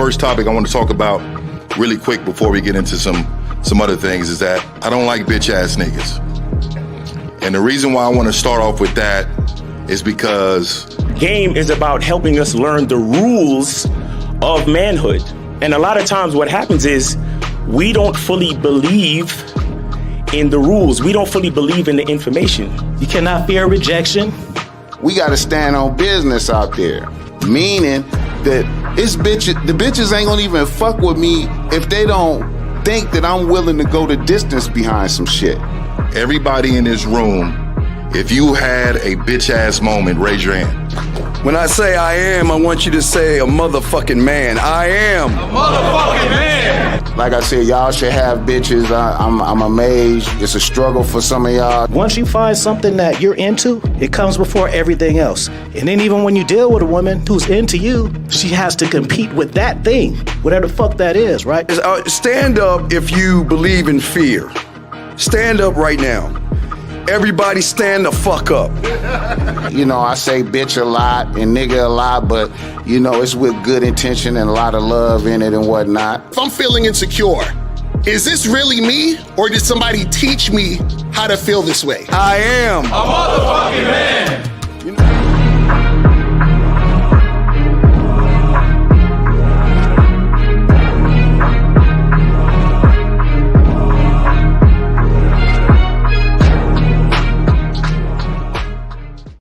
first topic I want to talk about really quick before we get into some other things is that I don't like bitch ass niggas. And the reason why I want to start off with that is because game is about helping us learn the rules of manhood. And a lot of times what happens is we don't fully believe in the rules. We don't fully believe in the information. You cannot fear rejection. We got to stand on business out there, meaning that the bitches ain't gonna even fuck with me if they don't think that I'm willing to go the distance behind some shit. everybody in this room, if you had a bitch ass moment, raise your hand. When I say I am, I want you to say a motherfucking man. I am a motherfucking man. Like I said, y'all should have bitches. I'm amazed. It's a struggle for some of y'all. Once you find something that you're into, it comes before everything else. And then even when you deal with a woman who's into you, she has to compete with that thing, whatever the fuck that is, right? Stand up if you believe in fear. Stand up right now. Everybody stand the fuck up. You know, I say bitch a lot and nigga a lot, but, you know, it's with good intention and a lot of love in it and whatnot. If I'm feeling insecure, is this really me, or did somebody teach me how to feel this way? I am a motherfucking man.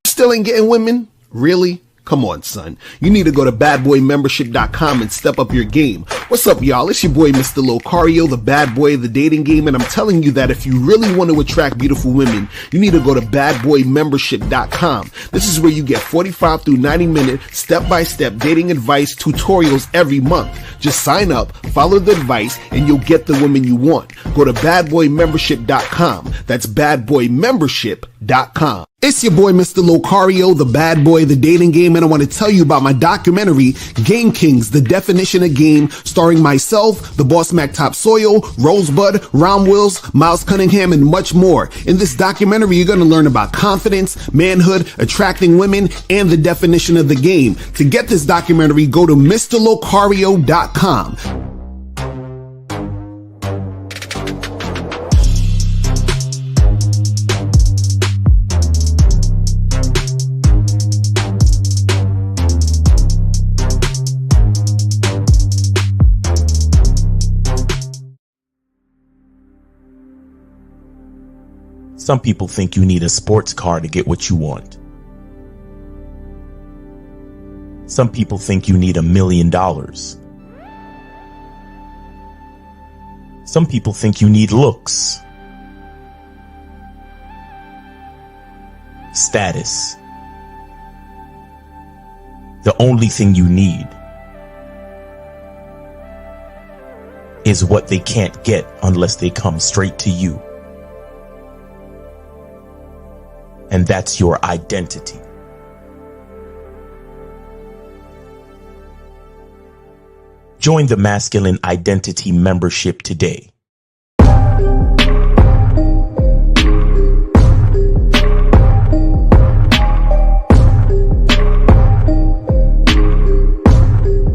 Still ain't getting women? Really? Come on, son. You need to go to badboymembership.com and step up your game. What's up, y'all? It's your boy, Mr. Locario, the bad boy of the dating game, and I'm telling you that if you really want to attract beautiful women, you need to go to badboymembership.com. This is where you get 45 through 90-minute step-by-step dating advice tutorials every month. Just sign up, follow the advice, and you'll get the women you want. Go to badboymembership.com. That's badboymembership.com. It's your boy, Mr. Locario, the bad boy of the dating game, and I want to tell you about my documentary, Game Kings, The Definition of Game, starring myself, the Boss Mac Top Soil, Rosebud, Ron Wills, Miles Cunningham, and much more. In this documentary, you're going to learn about confidence, manhood, attracting women, and the definition of the game. To get this documentary, go to MrLocario.com. Some people think you need a sports car to get what you want. Some people think you need $1 million. Some people think you need looks, status. The only thing you need is what they can't get unless they come straight to you. And that's your identity. Join the Masculine Identity membership today.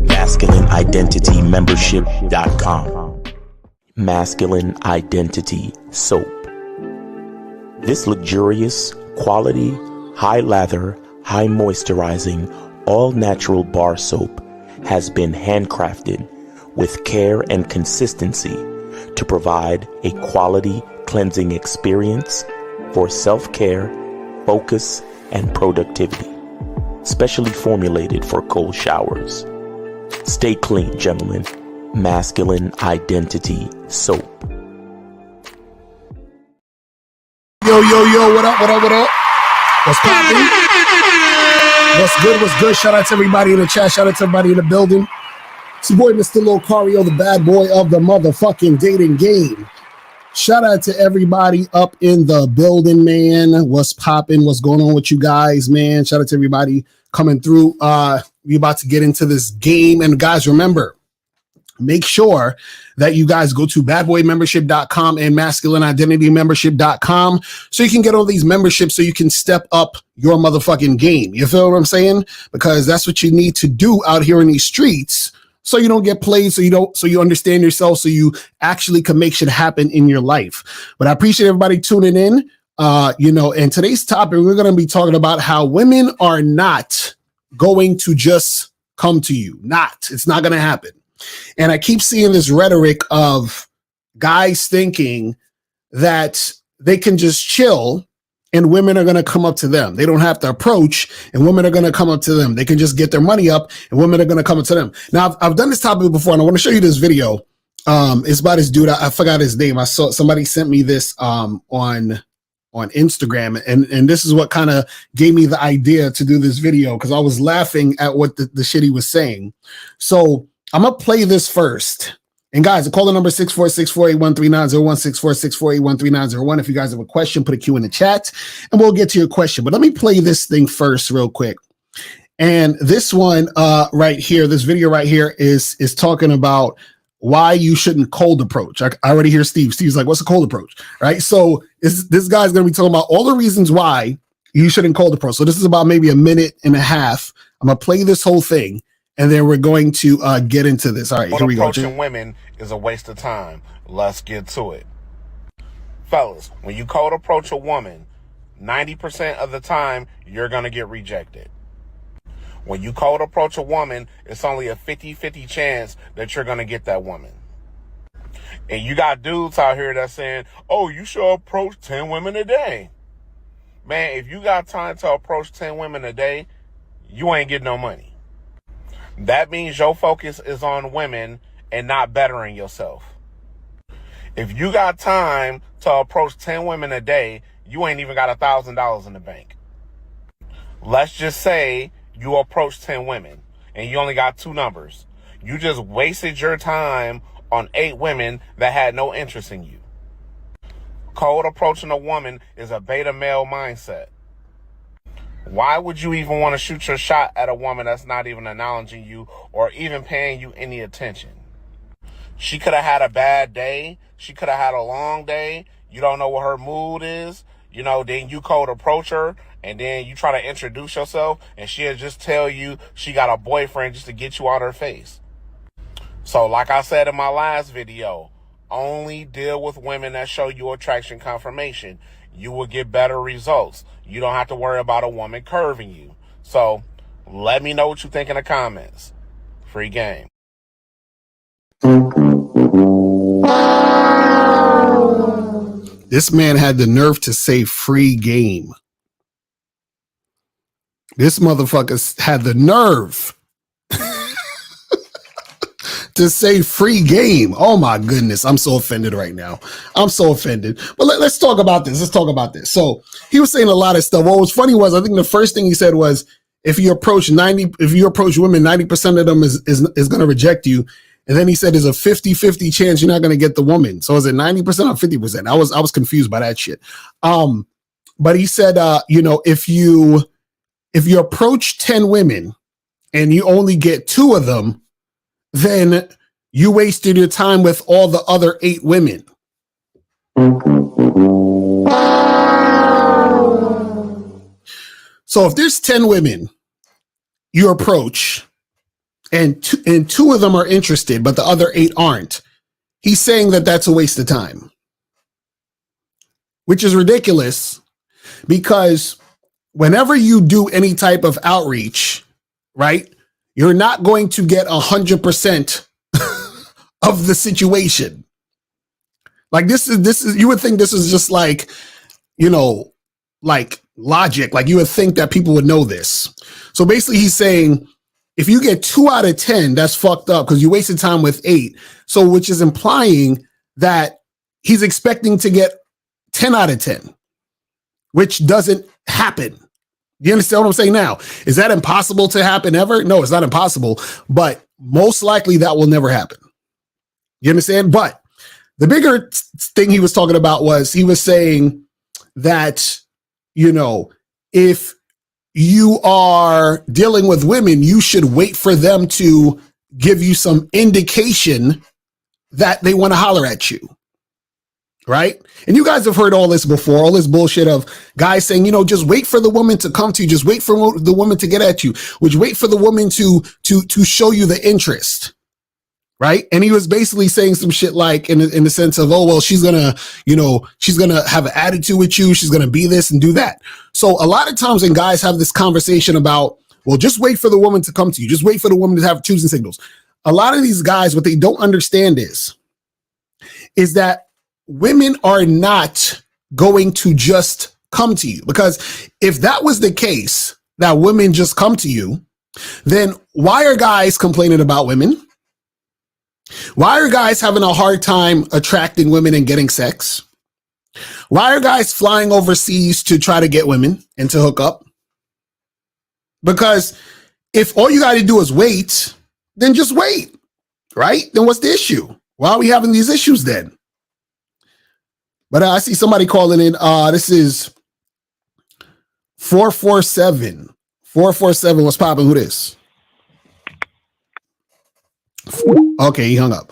MasculineIdentityMembership.com. Masculine Identity Soap. This luxurious, quality, high lather, high moisturizing, all natural bar soap has been handcrafted with care and consistency to provide a quality cleansing experience for self-care, focus, and productivity. Specially formulated for cold showers. Stay clean, gentlemen. Masculine Identity Soap. Yo, what up? What's poppin'? What's good? Shout out to everybody in the chat. Shout out to everybody in the building. It's your boy, Mr. Locario, the bad boy of the motherfucking dating game. Shout out to everybody up in the building, man. What's poppin'? What's going on with you guys, man? Shout out to everybody coming through. We about to get into this game. And guys, remember, make sure that you guys go to badboymembership.com and masculineidentitymembership.com so you can get all these memberships so you can step up your motherfucking game. You feel what I'm saying? Because that's what you need to do out here in these streets so you don't get played, so you understand yourself, so you actually can make shit happen in your life. But I appreciate everybody tuning in. And today's topic, we're going to be talking about how women are not going to just come to you. It's not going to happen. And I keep seeing this rhetoric of guys thinking that they can just chill and women are going to come up to them. They don't have to approach and women are going to come up to them. They can just get their money up and women are going to come up to them. Now, I've done this topic before and I want to show you this video. It's about this dude. I forgot his name. I saw somebody sent me this on Instagram. And this is what kind of gave me the idea to do this video because I was laughing at what the shit he was saying. So I'm going to play this first. And guys, call the number 646-481-3901, 646-481-3901. If you guys have a question, put a Q in the chat and we'll get to your question. But let me play this thing first real quick. And this one right here, this video right here is talking about why you shouldn't cold approach. I already hear Steve. Steve's like, what's a cold approach? Right? So this guy's going to be talking about all the reasons why you shouldn't cold approach. So this is about maybe a minute and a half. I'm going to play this whole thing. And then we're going to get into this. All right, here we go. Approaching women is a waste of time. Let's get to it. Fellas, when you cold approach a woman, 90% of the time, you're going to get rejected. When you cold approach a woman, it's only a 50-50 chance that you're going to get that woman. And you got dudes out here that's saying, oh, you should approach 10 women a day. Man, if you got time to approach 10 women a day, you ain't getting no money. That means your focus is on women and not bettering yourself. If you got time to approach 10 women a day, you ain't even got $1,000 in the bank. Let's just say you approach 10 women and you only got 2 numbers. You just wasted your time on 8 women that had no interest in you. Cold approaching a woman is a beta male mindset. Why would you even want to shoot your shot at a woman that's not even acknowledging you or even paying you any attention? She could have had a bad day. She could have had a long day. You don't know what her mood is. Then you cold approach her and then you try to introduce yourself and she'll just tell you she got a boyfriend just to get you out her face. So like I said in my last video, only deal with women that show you attraction confirmation. You will get better results. You don't have to worry about a woman curving you. So let me know what you think in the comments. Free game. This man had the nerve to say free game. This motherfucker had the nerve to say free game. Oh my goodness. I'm so offended right now. I'm so offended. But let's talk about this. Let's talk about this. So he was saying a lot of stuff. What was funny was, I think the first thing he said was, if you approach women, 90% of them is going to reject you. And then he said there's a 50-50 chance you're not going to get the woman. So is it 90% or 50%? I was confused by that shit. But he said, if you approach 10 women and you only get 2 of them, then you wasted your time with all the other 8 women. So if there's 10 women you approach and 2 of them are interested, but the other 8 aren't, he's saying that that's a waste of time, which is ridiculous because whenever you do any type of outreach, right, you're not going to get 100% of the situation. Like this is, you would think this is just like, like logic. Like you would think that people would know this. So basically he's saying, if you get 2 out of 10, that's fucked up because you wasted time with 8. So which is implying that he's expecting to get 10 out of 10, which doesn't happen. You understand what I'm saying now? Is that impossible to happen ever? No, it's not impossible, but most likely that will never happen. You understand? But the bigger thing he was talking about was he was saying that, if you are dealing with women, you should wait for them to give you some indication that they want to holler at you. Right? And you guys have heard all this before, all this bullshit of guys saying, just wait for the woman to come to you. Just wait for the woman to get at you, which wait for the woman to show you the interest. right? And he was basically saying some shit like in the sense of, oh, well, she's gonna have an attitude with you. She's gonna be this and do that. So a lot of times when guys have this conversation about, well, just wait for the woman to come to you. Just wait for the woman to have choosing signals. A lot of these guys, what they don't understand is that women are not going to just come to you. Because if that was the case, that women just come to you, then why are guys complaining about women? Why are guys having a hard time attracting women and getting sex? Why are guys flying overseas to try to get women and to hook up? Because if all you got to do is wait, then just wait, right? Then what's the issue? Why are we having these issues then? But I see somebody calling in. This is 447. 447. What's popping? Who this? Okay, he hung up.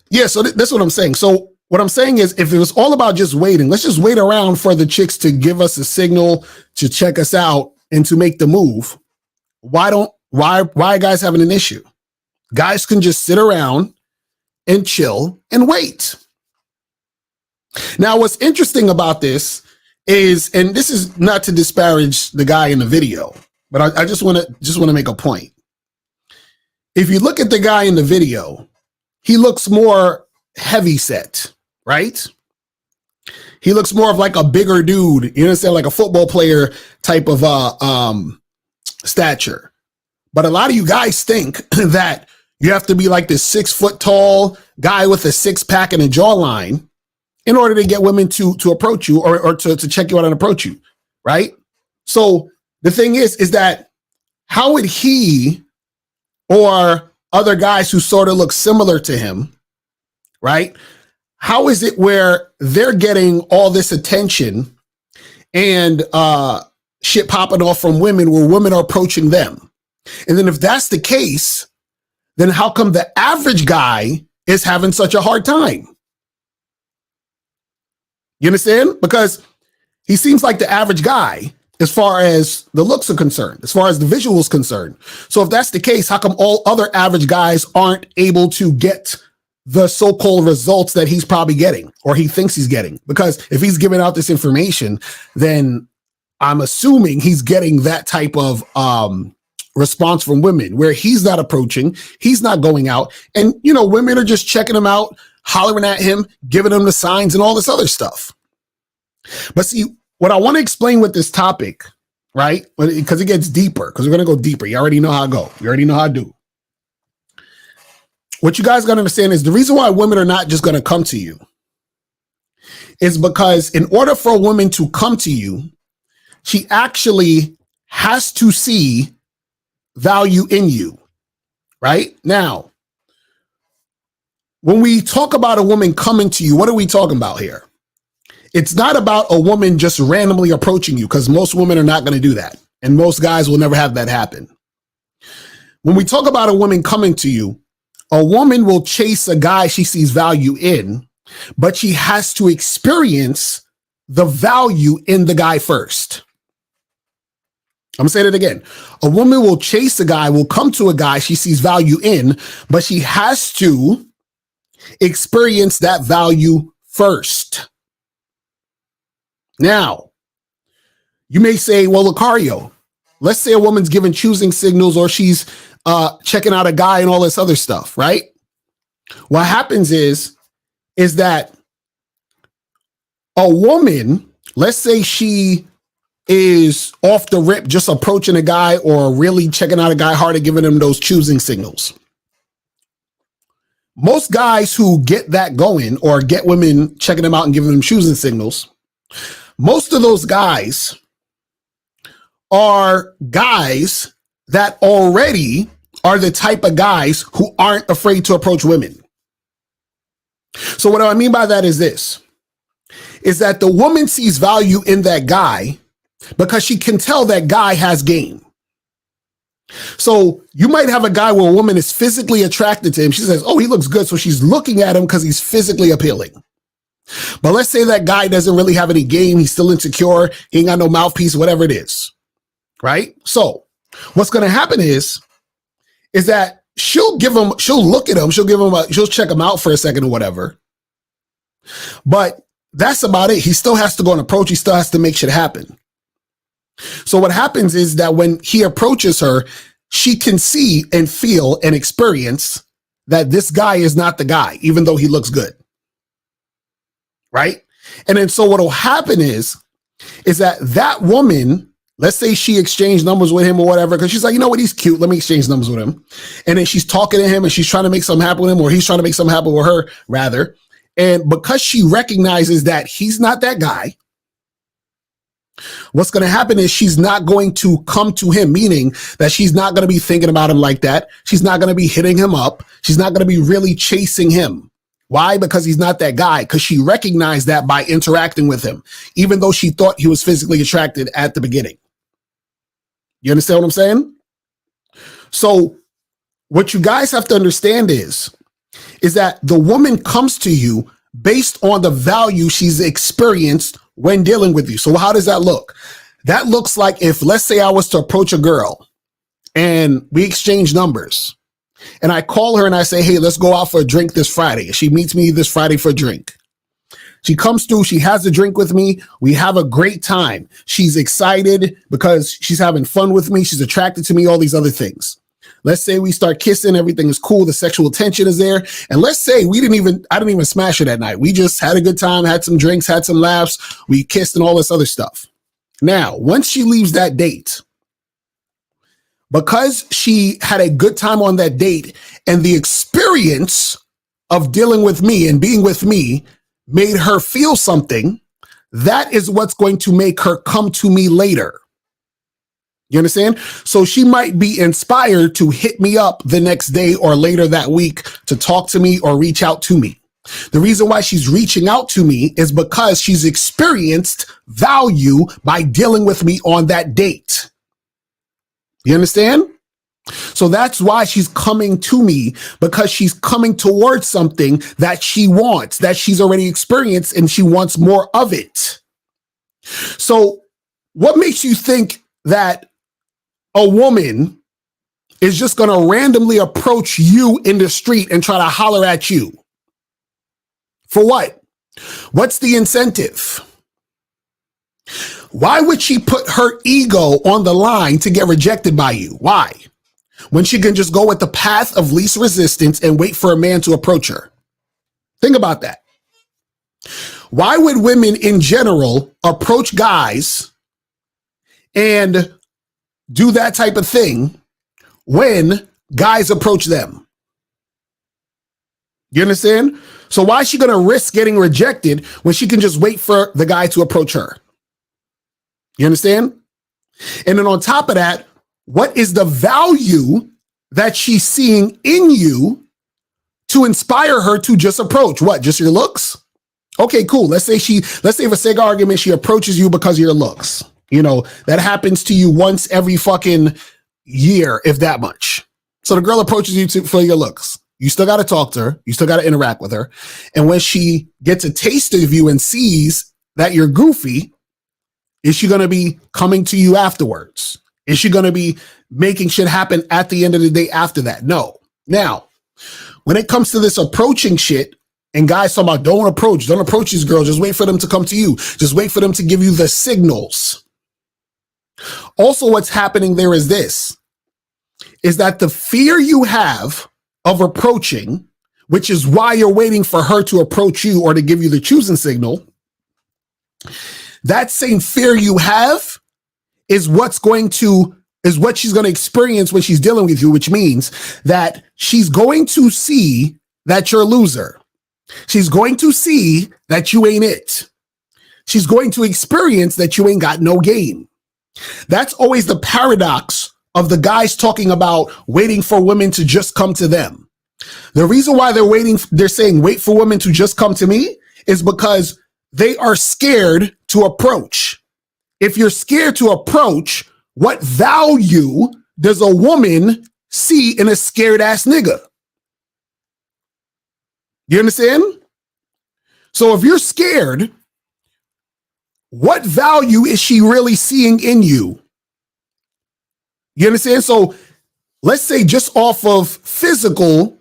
Yeah, so that's what I'm saying. So what I'm saying is, if it was all about just waiting, let's just wait around for the chicks to give us a signal, to check us out, and to make the move. Why are guys having an issue? Guys can just sit around and chill and wait. Now, what's interesting about this is, and this is not to disparage the guy in the video, but I just want to make a point. If you look at the guy in the video, he looks more heavy set, right? He looks more of like a bigger dude, you understand, like a football player type of stature. But a lot of you guys think that you have to be like this 6 foot tall guy with a 6-pack and a jawline in order to get women to approach you or to check you out and approach you, right? So the thing is that how would he or other guys who sort of look similar to him, right? How is it where they're getting all this attention and shit popping off from women where women are approaching them? And then if that's the case, then how come the average guy is having such a hard time? You understand? Because he seems like the average guy as far as the looks are concerned, as far as the visuals concerned. So if that's the case, how come all other average guys aren't able to get the so-called results that he's probably getting or he thinks he's getting? Because if he's giving out this information, then I'm assuming he's getting that type of response from women where he's not approaching, he's not going out, and women are just checking him out, hollering at him, giving him the signs and all this other stuff. But see, what I want to explain with this topic, right? Because it gets deeper, because we're going to go deeper. You already know how I go. You already know how I do. What you guys got to understand is the reason why women are not just going to come to you is because in order for a woman to come to you, she actually has to see value in you, right? Now, when we talk about a woman coming to you, what are we talking about here? It's not about a woman just randomly approaching you, because most women are not going to do that. And most guys will never have that happen. When we talk about a woman coming to you, a woman will chase a guy she sees value in, but she has to experience the value in the guy first. I'm going to say that again. A woman will chase a guy, will come to a guy she sees value in, but she has to experience that value first. Now, you may say, well, Lucario, let's say a woman's giving choosing signals or she's checking out a guy and all this other stuff, right? What happens is that a woman, let's say she is off the rip just approaching a guy or really checking out a guy hard and giving him those choosing signals. Most guys who get that going or get women checking them out and giving them choosing signals, most of those guys are guys that already are the type of guys who aren't afraid to approach women. So what I mean by that is this, is that the woman sees value in that guy because she can tell that guy has game. So you might have a guy where a woman is physically attracted to him. She says, oh, he looks good. So she's looking at him because he's physically appealing. But let's say that guy doesn't really have any game. He's still insecure. He ain't got no mouthpiece, whatever it is. Right? So what's going to happen is that she'll look at him, she'll check him out for a second or whatever. But that's about it. He still has to go and approach. He still has to make shit happen. So what happens is that when he approaches her, she can see and feel and experience that this guy is not the guy, even though he looks good. Right? And then so what'll happen is that woman, let's say she exchanged numbers with him or whatever, because she's like, you know what, he's cute. Let me exchange numbers with him. And then she's talking to him and she's trying to make something happen with him, or he's trying to make something happen with her, rather. And because she recognizes that he's not that guy, what's going to happen is she's not going to come to him, meaning that she's not going to be thinking about him like that. She's not going to be hitting him up. She's not going to be really chasing him. Why? Because he's not that guy. Because she recognized that by interacting with him, even though she thought he was physically attracted at the beginning. You understand what I'm saying? So what you guys have to understand is that the woman comes to you based on the value she's experienced when dealing with you. So how does that look? That looks like if, let's say I was to approach a girl and we exchange numbers and I call her and I say, hey, let's go out for a drink this Friday. She meets me this Friday for a drink. She comes through, she has a drink with me. We have a great time. She's excited because she's having fun with me. She's attracted to me, all these other things. Let's say we start kissing, everything is cool, the sexual tension is there. And let's say I didn't even smash her that night. We just had a good time, had some drinks, had some laughs, we kissed and all this other stuff. Now, once she leaves that date, because she had a good time on that date and the experience of dealing with me and being with me made her feel something, that is what's going to make her come to me later. You understand? So she might be inspired to hit me up the next day or later that week to talk to me or reach out to me. The reason why she's reaching out to me is because she's experienced value by dealing with me on that date. You understand? So that's why she's coming to me, because she's coming towards something that she wants, that she's already experienced, and she wants more of it. So what makes you think that a woman is just going to randomly approach you in the street and try to holler at you? For what? What's the incentive? Why would she put her ego on the line to get rejected by you? Why? When she can just go with the path of least resistance and wait for a man to approach her. Think about that. Why would women in general approach guys and do that type of thing when guys approach them? You understand? So why is she going to risk getting rejected when she can just wait for the guy to approach her? You understand? And then on top of that, what is the value that she's seeing in you to inspire her to just approach? What? Just your looks? Okay, cool. Let's say for the sake of argument, she approaches you because of your looks. You know, that happens to you once every fucking year, if that much. So the girl approaches you for your looks. You still got to talk to her. You still got to interact with her. And when she gets a taste of you and sees that you're goofy, is she going to be coming to you afterwards? Is she going to be making shit happen at the end of the day after that? No. Now, when it comes to this approaching shit, and guys talking about don't approach these girls, just wait for them to come to you. Just wait for them to give you the signals. Also, what's happening there is that the fear you have of approaching, which is why you're waiting for her to approach you or to give you the choosing signal, that same fear you have is what she's going to experience when she's dealing with you, which means that she's going to see that you're a loser. She's going to see that you ain't it. She's going to experience that you ain't got no game. That's always the paradox of the guys talking about waiting for women to just come to them. The reason why they're saying wait for women to just come to me is because they are scared to approach. If you're scared to approach, what value does a woman see in a scared ass nigga? You understand? So if you're scared, what value is she really seeing in you? You understand? So let's say just off of physical,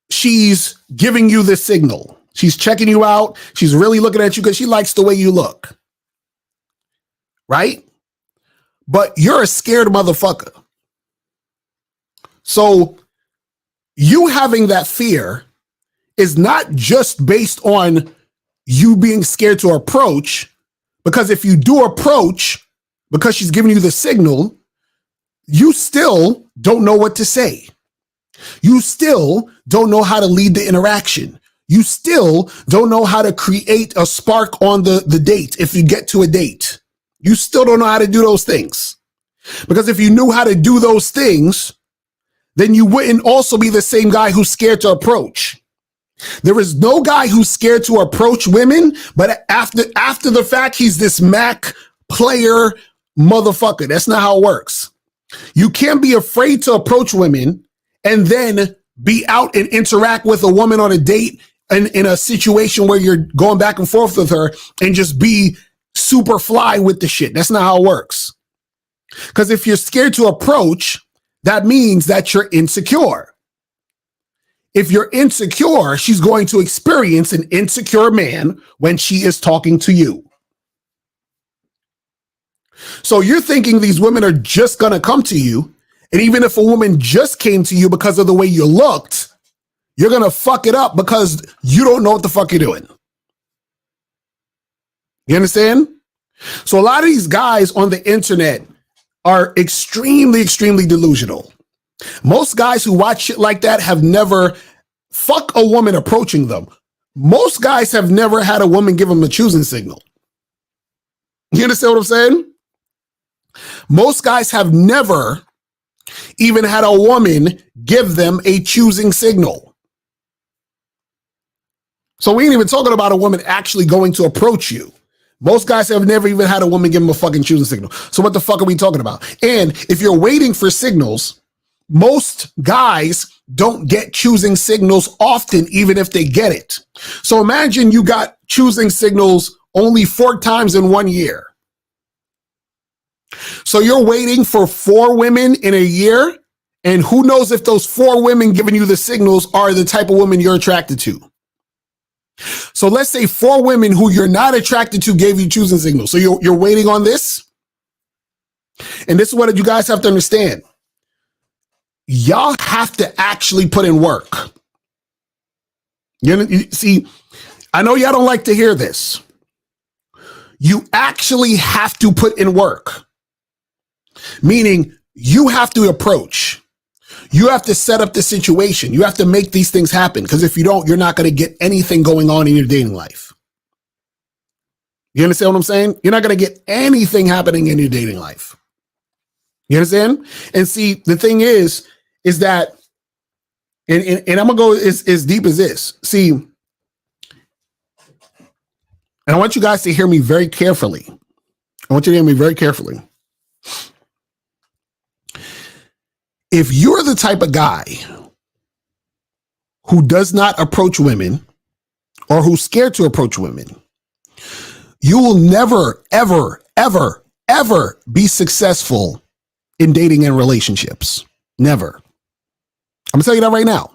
she's giving you the signal. She's checking you out. She's really looking at you because she likes the way you look. Right? But you're a scared motherfucker. So you having that fear is not just based on you being scared to approach, because if you do approach, because she's giving you the signal, you still don't know what to say. You still don't know how to lead the interaction. You still don't know how to create a spark on the date if you get to a date. You still don't know how to do those things. Because if you knew how to do those things, then you wouldn't also be the same guy who's scared to approach. There is no guy who's scared to approach women, but after the fact, he's this Mac player motherfucker. That's not how it works. You can't be afraid to approach women and then be out and interact with a woman on a date and in a situation where you're going back and forth with her and just be super fly with the shit. That's not how it works. Because if you're scared to approach, that means that you're insecure. If you're insecure, she's going to experience an insecure man when she is talking to you. So you're thinking these women are just going to come to you. And even if a woman just came to you because of the way you looked, you're going to fuck it up because you don't know what the fuck you're doing. You understand? So a lot of these guys on the internet are extremely, extremely delusional. Most guys who watch shit like that have never fuck a woman approaching them. Most guys have never had a woman give them a choosing signal. You understand what I'm saying? Most guys have never even had a woman give them a choosing signal. So we ain't even talking about a woman actually going to approach you. Most guys have never even had a woman give them a fucking choosing signal. So what the fuck are we talking about? And if you're waiting for signals, most guys don't get choosing signals often, even if they get it. So imagine you got choosing signals only 4 times in 1 year. So you're waiting for 4 women in a year, and who knows if those 4 women giving you the signals are the type of woman you're attracted to. So let's say 4 women who you're not attracted to gave you choosing signals. So you're waiting on this. And this is what you guys have to understand. Y'all have to actually put in work. You see, I know y'all don't like to hear this. You actually have to put in work. Meaning you have to approach. You have to set up the situation. You have to make these things happen. Because if you don't, you're not going to get anything going on in your dating life. You understand what I'm saying? You're not going to get anything happening in your dating life. You understand? And see, the thing is that, and I'm going to go as deep as this. See, and I want you guys to hear me very carefully. I want you to hear me very carefully. If you're the type of guy who does not approach women or who's scared to approach women, you will never, ever, ever, ever be successful in dating and relationships. Never. I'm going to tell you that right now.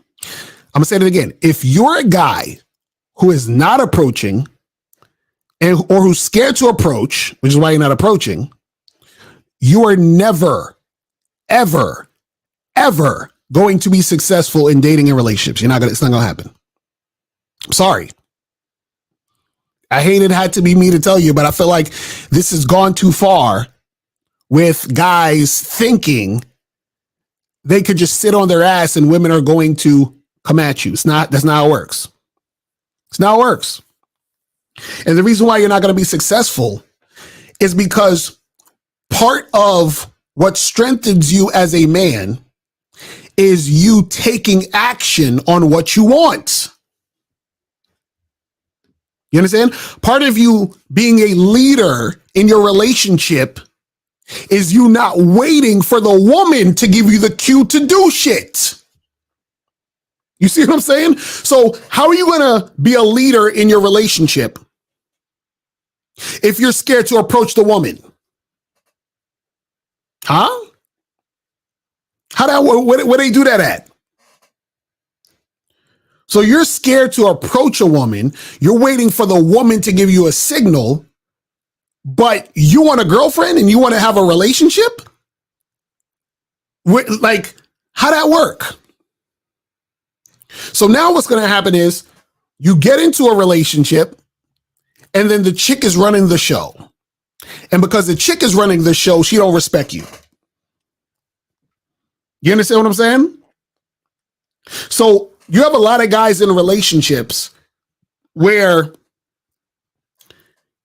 I'm going to say it again. If you're a guy who is not approaching or who's scared to approach, which is why you're not approaching, you are never, ever, ever going to be successful in dating and relationships. It's not going to happen. I'm sorry. I hate it had to be me to tell you, but I feel like this has gone too far with guys thinking they could just sit on their ass and women are going to come at you. That's not how it works. It's not how it works. And the reason why you're not going to be successful is because part of what strengthens you as a man is you taking action on what you want. You understand? Part of you being a leader in your relationship is you not waiting for the woman to give you the cue to do shit. You see what I'm saying? So how are you going to be a leader in your relationship if you're scared to approach the woman? Huh? Where they do that at? So you're scared to approach a woman. You're waiting for the woman to give you a signal, but you want a girlfriend and you want to have a relationship? Like, how'd that work? So now what's going to happen is you get into a relationship and then the chick is running the show. And because the chick is running the show, she don't respect you. You understand what I'm saying? So you have a lot of guys in relationships where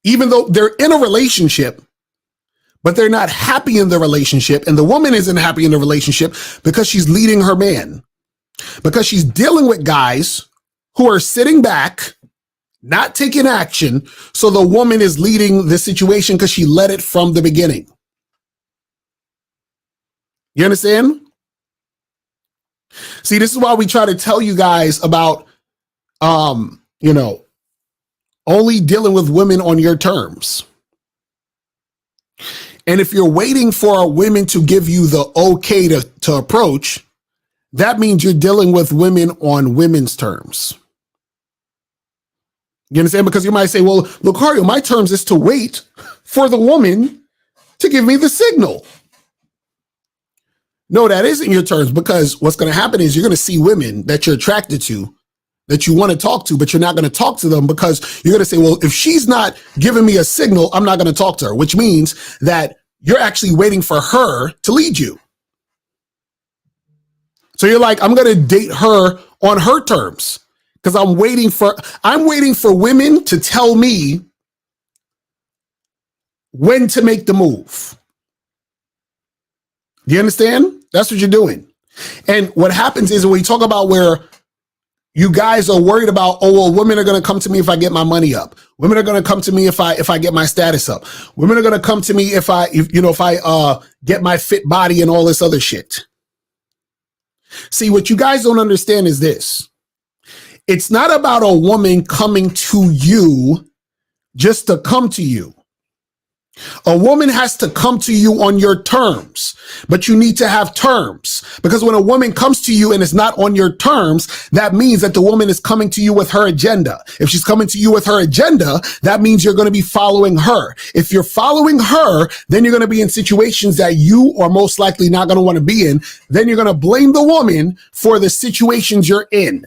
even though they're in a relationship, but they're not happy in the relationship, and the woman isn't happy in the relationship because she's leading her man, because she's dealing with guys who are sitting back, not taking action. So the woman is leading the situation because she led it from the beginning. You understand? See, this is why we try to tell you guys about, only dealing with women on your terms. And if you're waiting for a woman to give you the okay to approach, that means you're dealing with women on women's terms. You understand? Because you might say, well, Lucario, my terms is to wait for the woman to give me the signal. No, that isn't your terms, because what's going to happen is you're going to see women that you're attracted to, that you want to talk to, but you're not going to talk to them because you're going to say, well, if she's not giving me a signal, I'm not going to talk to her, which means that you're actually waiting for her to lead you. So you're like, I'm going to date her on her terms because I'm waiting for women to tell me when to make the move. Do you understand? That's what you're doing. And what happens is when we talk about where you guys are worried about, oh, well, women are going to come to me if I get my money up. Women are going to come to me if I get my status up. Women are going to come to me if I get my fit body and all this other shit. See, what you guys don't understand is this. It's not about a woman coming to you just to come to you. A woman has to come to you on your terms, but you need to have terms, because when a woman comes to you and is not on your terms, that means that the woman is coming to you with her agenda. If she's coming to you with her agenda, that means you're going to be following her. If you're following her, then you're going to be in situations that you are most likely not going to want to be in. Then you're going to blame the woman for the situations you're in.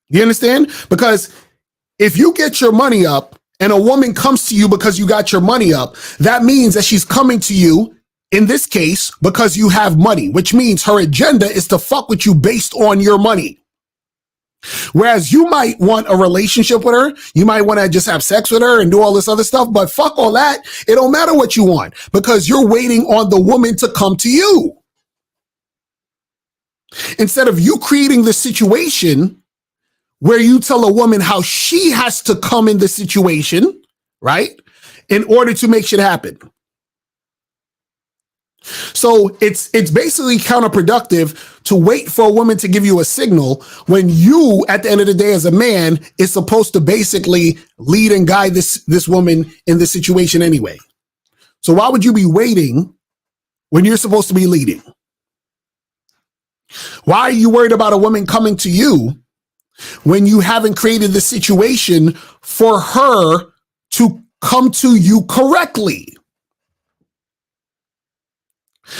You understand? Because if you get your money up, and a woman comes to you because you got your money up, that means that she's coming to you, in this case, because you have money, which means her agenda is to fuck with you based on your money. Whereas you might want a relationship with her, you might want to just have sex with her and do all this other stuff, but fuck all that. It don't matter what you want because you're waiting on the woman to come to you. Instead of you creating the situation where you tell a woman how she has to come in the situation, right, in order to make shit happen. So it's basically counterproductive to wait for a woman to give you a signal when you, at the end of the day, as a man, is supposed to basically lead and guide this woman in this situation anyway. So why would you be waiting when you're supposed to be leading? Why are you worried about a woman coming to you when you haven't created the situation for her to come to you correctly?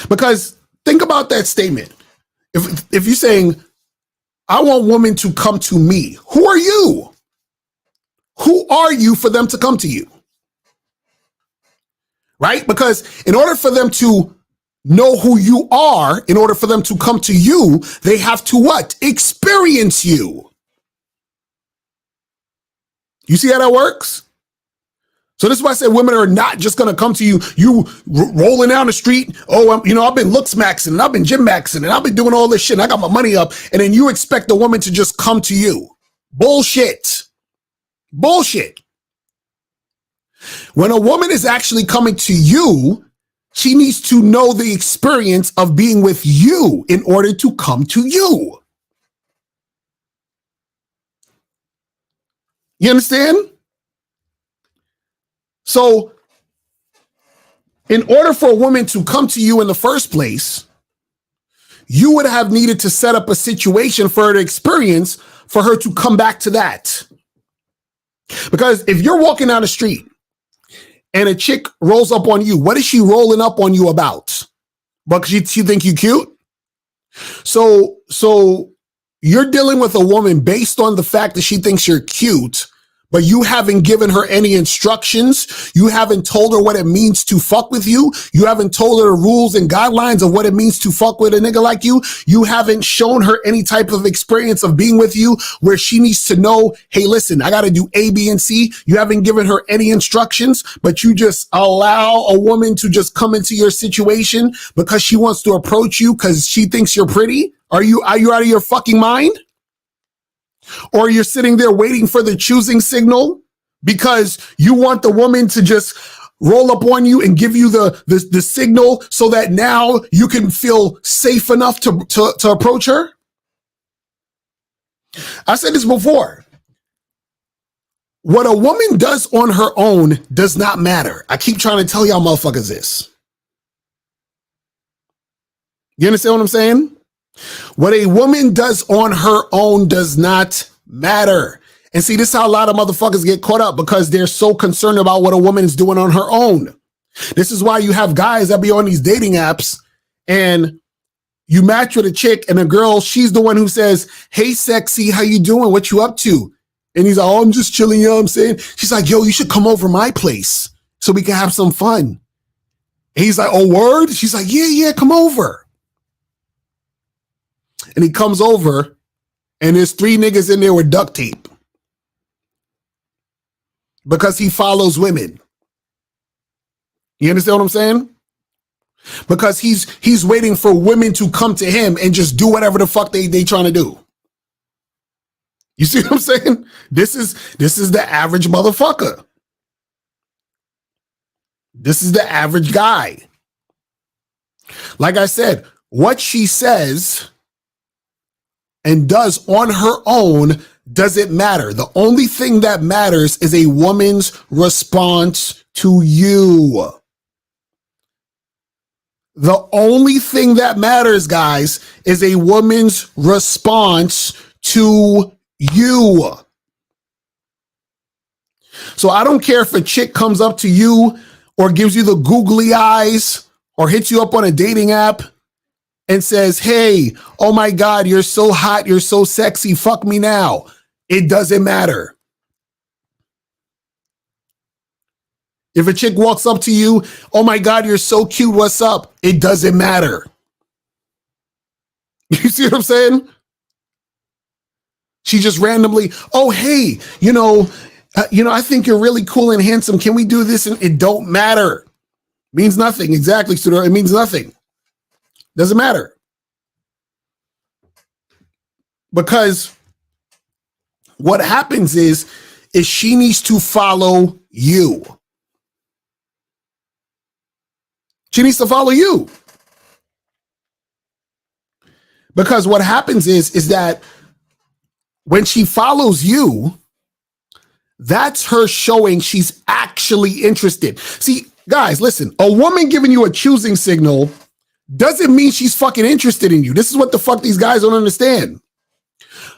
Because think about that statement. If you're saying, I want women to come to me, who are you? Who are you for them to come to you? Right? Because in order for them to know who you are, in order for them to come to you, they have to what? Experience you. You see how that works? So this is why I say women are not just going to come to you, rolling down the street. Oh, I've been looks maxing and I've been gym maxing and I've been doing all this shit and I got my money up. And then you expect the woman to just come to you. Bullshit. Bullshit. When a woman is actually coming to you, she needs to know the experience of being with you in order to come to you. You understand? So, in order for a woman to come to you in the first place, you would have needed to set up a situation for her to experience, for her to come back to that. Because if you're walking down the street and a chick rolls up on you, what is she rolling up on you about? Because she think you cute? So you're dealing with a woman based on the fact that she thinks you're cute, but you haven't given her any instructions. You haven't told her what it means to fuck with you. You haven't told her the rules and guidelines of what it means to fuck with a nigga like you. You haven't shown her any type of experience of being with you where she needs to know, hey, listen, I got to do A, B, and C. You haven't given her any instructions, but you just allow a woman to just come into your situation because she wants to approach you because she thinks you're pretty. Are you out of your fucking mind? Or you're sitting there waiting for the choosing signal because you want the woman to just roll up on you and give you the signal so that now you can feel safe enough to approach her? I said this before. What a woman does on her own does not matter. I keep trying to tell y'all motherfuckers this. You understand what I'm saying? What a woman does on her own does not matter. And see, this is how a lot of motherfuckers get caught up because they're so concerned about what a woman is doing on her own. This is why you have guys that be on these dating apps and you match with a chick and a girl, she's the one who says, hey, sexy, how you doing? What you up to? And he's like, oh, I'm just chilling, you know what I'm saying? She's like, yo, you should come over my place so we can have some fun. And he's like, oh, word? She's like, yeah, come over. And he comes over and there's 3 niggas in there with duct tape because he follows women. You understand what I'm saying? Because he's waiting for women to come to him and just do whatever the fuck they trying to do. You see what I'm saying? This is the average motherfucker. This is the average guy. Like I said, what she says and does on her own doesn't matter. The only thing that matters is a woman's response to you. The only thing that matters, guys, is a woman's response to you. So I don't care if a chick comes up to you or gives you the googly eyes or hits you up on a dating app and says, hey, oh my God, you're so hot, you're so sexy, fuck me now. It doesn't matter. If a chick walks up to you, oh my God, you're so cute, what's up? It doesn't matter. You see what I'm saying? She just randomly, oh, hey, I think you're really cool and handsome. Can we do this? And it don't matter. Means nothing. Exactly, Studio. It means nothing. Doesn't matter. Because what happens is she needs to follow you. She needs to follow you. Because what happens is that when she follows you, that's her showing she's actually interested. See, guys, listen, a woman giving you a choosing signal doesn't mean she's fucking interested in you. This is what the fuck these guys don't understand.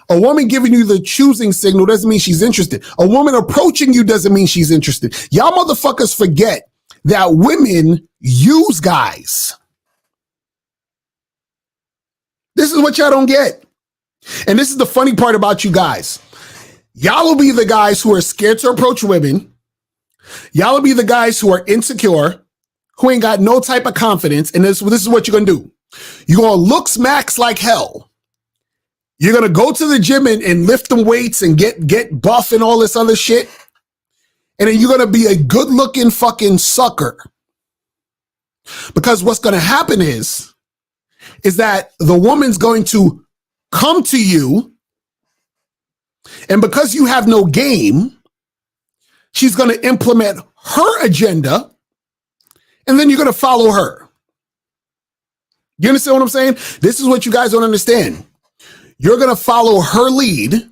A woman giving you the choosing signal doesn't mean she's interested. A woman approaching you doesn't mean she's interested. Y'all motherfuckers forget that women use guys. This is what y'all don't get. And this is the funny part about you guys. Y'all will be the guys who are scared to approach women. Y'all will be the guys who are insecure, who ain't got no type of confidence. And this is what you're going to do. You're going to look smacks like hell. You're going to go to the gym and lift them weights and get buff and all this other shit. And then you're going to be a good looking fucking sucker. Because what's going to happen is that the woman's going to come to you. And because you have no game, she's going to implement her agenda. And then you're going to follow her. You understand what I'm saying? This is what you guys don't understand. You're going to follow her lead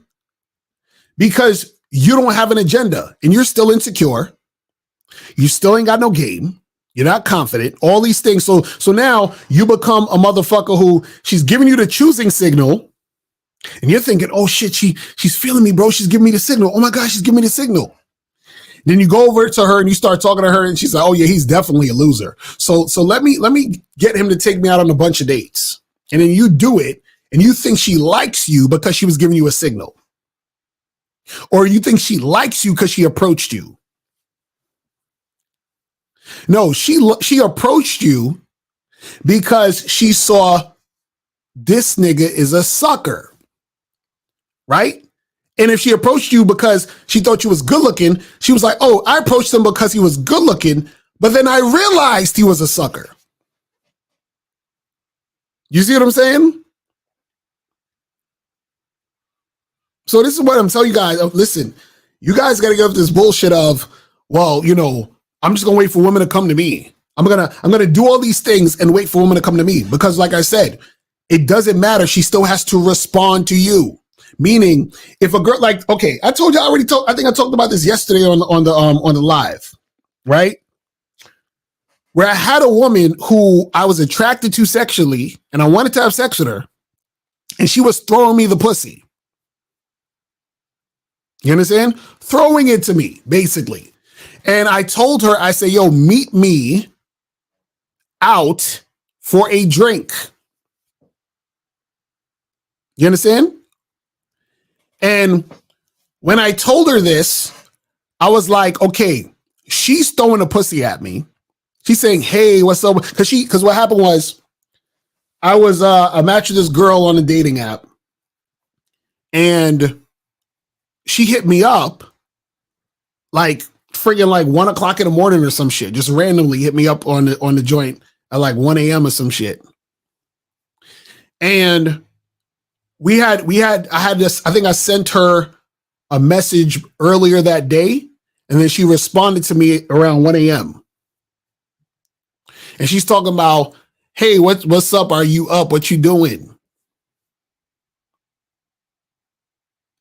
because you don't have an agenda and you're still insecure. You still ain't got no game. You're not confident. All these things. So now you become a motherfucker who she's giving you the choosing signal, and you're thinking, oh shit, she's feeling me, bro. She's giving me the signal. Oh my God, she's giving me the signal. Then you go over to her and you start talking to her, and she's like, oh yeah, he's definitely a loser. So let me get him to take me out on a bunch of dates. And then you do it, and you think she likes you because she was giving you a signal. Or you think she likes you because she approached you. No, she approached you because she saw this nigga is a sucker, right? And if she approached you because she thought you was good looking, she was like, oh, I approached him because he was good looking, but then I realized he was a sucker. You see what I'm saying? So this is what I'm telling you guys. Listen, you guys got to give up this bullshit of, well, you know, I'm just gonna wait for women to come to me. I'm gonna do all these things and wait for women to come to me, because like I said, it doesn't matter. She still has to respond to you. Meaning, if a girl, like, okay, I told you, I think I talked about this yesterday on the live, right? Where I had a woman who I was attracted to sexually and I wanted to have sex with her, and she was throwing me the pussy. You understand? Throwing it to me, basically. And I told her, I said, yo, meet me out for a drink. You understand? And when I told her this, I was like, okay, she's throwing a pussy at me. She's saying, hey, what's up? Because what happened was I matched with this girl on a dating app, and she hit me up like friggin' like 1 o'clock in the morning or some shit. Just randomly hit me up on the joint at like 1 a.m. or some shit. And I had this, I think I sent her a message earlier that day, and then she responded to me around 1 a.m. And she's talking about, hey, what's up? Are you up? What you doing?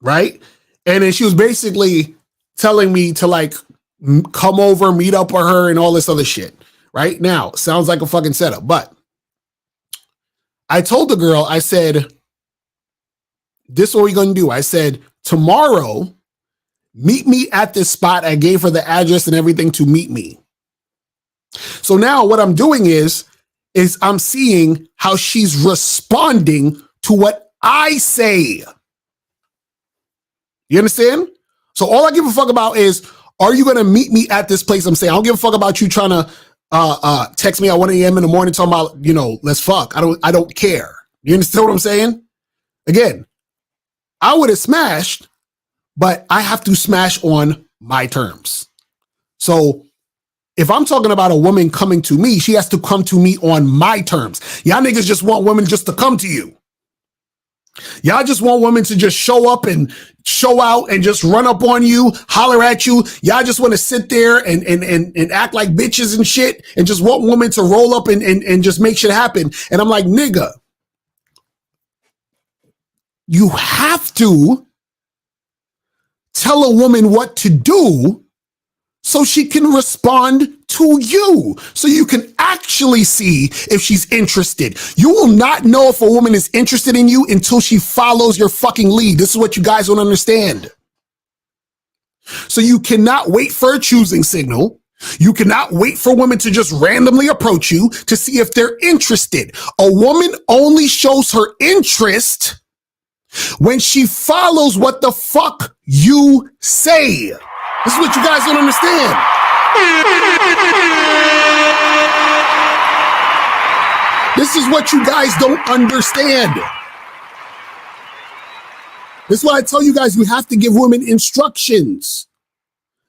Right? And then she was basically telling me to like come over, meet up with her and all this other shit. Right? Now, sounds like a fucking setup. But I told the girl, I said, this is what we're going to do. I said, tomorrow, meet me at this spot. I gave her the address and everything to meet me. So now what I'm doing is I'm seeing how she's responding to what I say. You understand? So all I give a fuck about is, are you going to meet me at this place I'm saying? I don't give a fuck about you trying to text me at 1 a.m. in the morning talking about, you know, let's fuck. I don't care. You understand what I'm saying? Again, I would have smashed, but I have to smash on my terms. So if I'm talking about a woman coming to me, she has to come to me on my terms. Y'all niggas just want women just to come to you. Y'all just want women to just show up and show out and just run up on you, holler at you. Y'all just want to sit there and act like bitches and shit and just want women to roll up and just make shit happen. And I'm like, nigga, you have to tell a woman what to do so she can respond to you, so you can actually see if she's interested. You will not know if a woman is interested in you until she follows your fucking lead. This is what you guys don't understand. So you cannot wait for a choosing signal. You cannot wait for women to just randomly approach you to see if they're interested. A woman only shows her interest when she follows what the fuck you say. This is what you guys don't understand. This is what you guys don't understand. This is why I tell you guys, you have to give women instructions.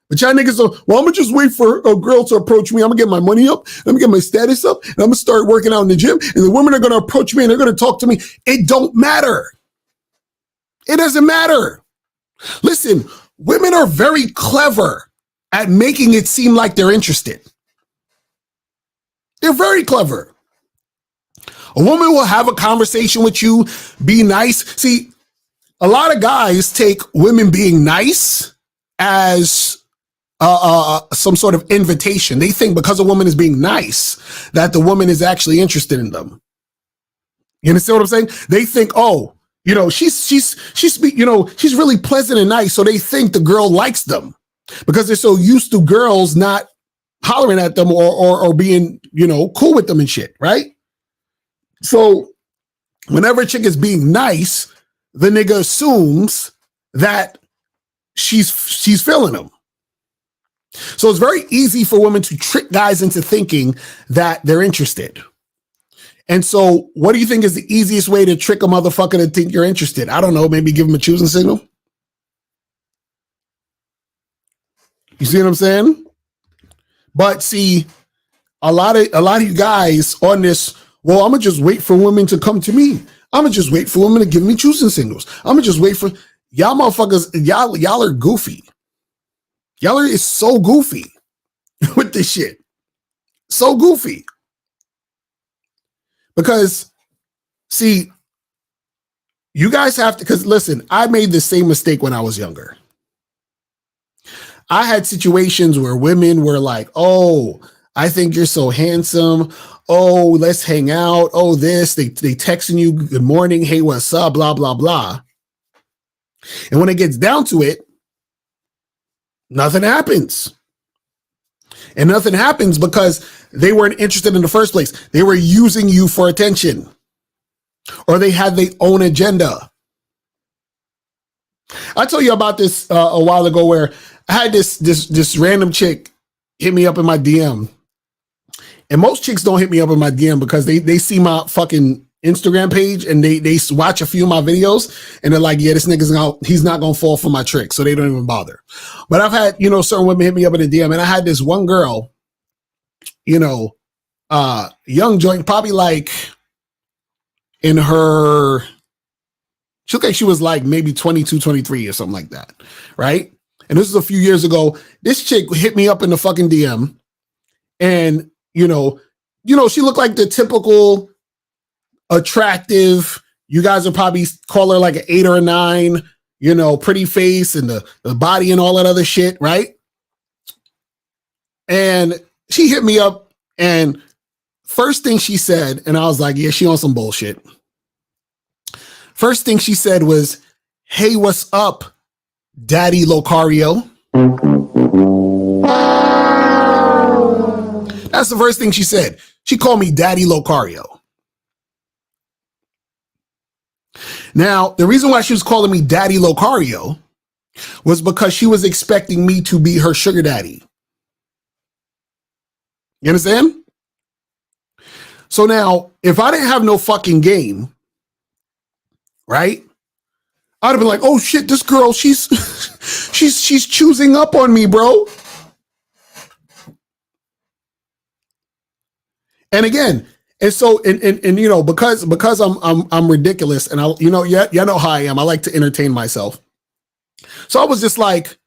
But y'all niggas are, well, I'm gonna just wait for a girl to approach me. I'm gonna get my money up. I'm gonna get my status up. And I'm gonna start working out in the gym. And the women are gonna approach me and they're gonna talk to me. It don't matter. It doesn't matter. Listen, women are very clever at making it seem like they're interested. They're very clever. A woman will have a conversation with you, be nice. See, a lot of guys take women being nice as some sort of invitation. They think because a woman is being nice, that the woman is actually interested in them. You understand what I'm saying? They think, oh, you know, she's really pleasant and nice. So they think the girl likes them because they're so used to girls not hollering at them or being, you know, cool with them and shit, right? So whenever a chick is being nice, the nigga assumes that she's feeling them. So it's very easy for women to trick guys into thinking that they're interested. And so what do you think is the easiest way to trick a motherfucker to think you're interested? I don't know, maybe give him a choosing signal. You see what I'm saying? But see, a lot of you guys on this, well, I'm gonna just wait for women to come to me. I'm gonna just wait for women to give me choosing signals. I'm gonna just wait for y'all motherfuckers. Y'all are goofy. Y'all is so goofy with this shit. So goofy. Because, see, you guys have to, because listen, I made the same mistake when I was younger. I had situations where women were like, oh, I think you're so handsome. Oh, let's hang out. Oh, this. They texting you, good morning. Hey, what's up? Blah, blah, blah. And when it gets down to it, nothing happens. And nothing happens because they weren't interested in the first place. They were using you for attention. Or they had their own agenda. I told you about this a while ago where I had this random chick hit me up in my DM. And most chicks don't hit me up in my DM because they see my fucking Instagram page and they watch a few of my videos and they're like, yeah, this nigga's he's not gonna fall for my trick, so they don't even bother. But I've had, you know, certain women hit me up in the DM, and I had this one girl, you know, young joint, probably like in her, she looked like she was like maybe 22, 23 or something like that, right? And this was a few years ago. This chick hit me up in the fucking DM, and you know, she looked like the typical attractive, you guys would probably call her like an 8 or a 9, you know, pretty face and the body and all that other shit, right? And she hit me up, and first thing she said, and I was like, yeah, she on some bullshit. First thing she said was, hey, what's up, Daddy Locario? That's the first thing she said. She called me Daddy Locario. Now, the reason why she was calling me Daddy Locario was because she was expecting me to be her sugar daddy. You understand? So now, if I didn't have no fucking game, right? I'd have been like, oh shit, this girl, she's choosing up on me, bro. And again, and so, and you know, because I'm ridiculous, and I, you know, yeah, you know how I am. I like to entertain myself. So I was just like,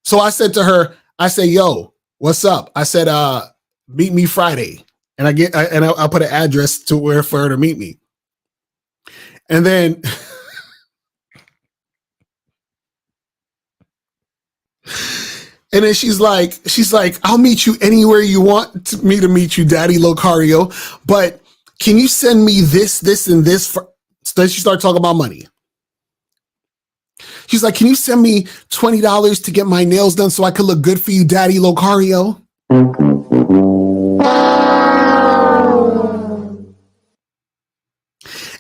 so I said to her, I say, yo, what's up? I said, meet me Friday, and I put an address to where for her to meet me, and then. And then she's like, I'll meet you anywhere you want me to meet you, Daddy Locario. But can you send me this, and this? So then she started talking about money. She's like, can you send me $20 to get my nails done so I could look good for you, Daddy Locario?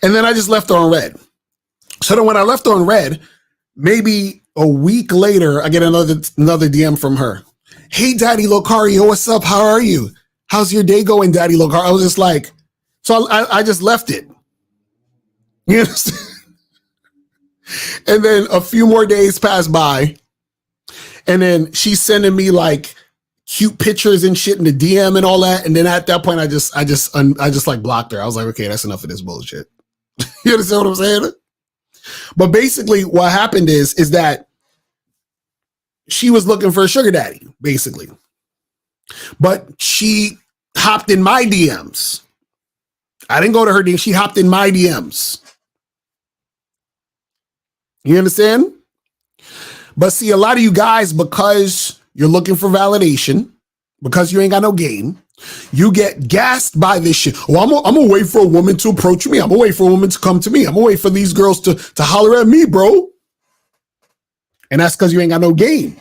And then I just left her on red. So then when I left her on red, maybe a week later, I get another DM from her. Hey, Daddy Locario, what's up? How are you? How's your day going, Daddy Locario? I was just like, so I just left it. You understand? And then a few more days passed by, and then she's sending me like cute pictures and shit in the DM and all that. And then at that point, I just like blocked her. I was like, okay, that's enough of this bullshit. You understand what I'm saying? But basically, what happened is that she was looking for a sugar daddy, basically. But she hopped in my DMs. I didn't go to her DM. She hopped in my DMs. You understand? But see, a lot of you guys, because You're looking for validation because you ain't got no game. You get gassed by this shit. Oh, I'm gonna wait for a woman to approach me. I'm gonna wait for a woman to come to me. I'm gonna wait for these girls to holler at me, bro. And that's because you ain't got no game.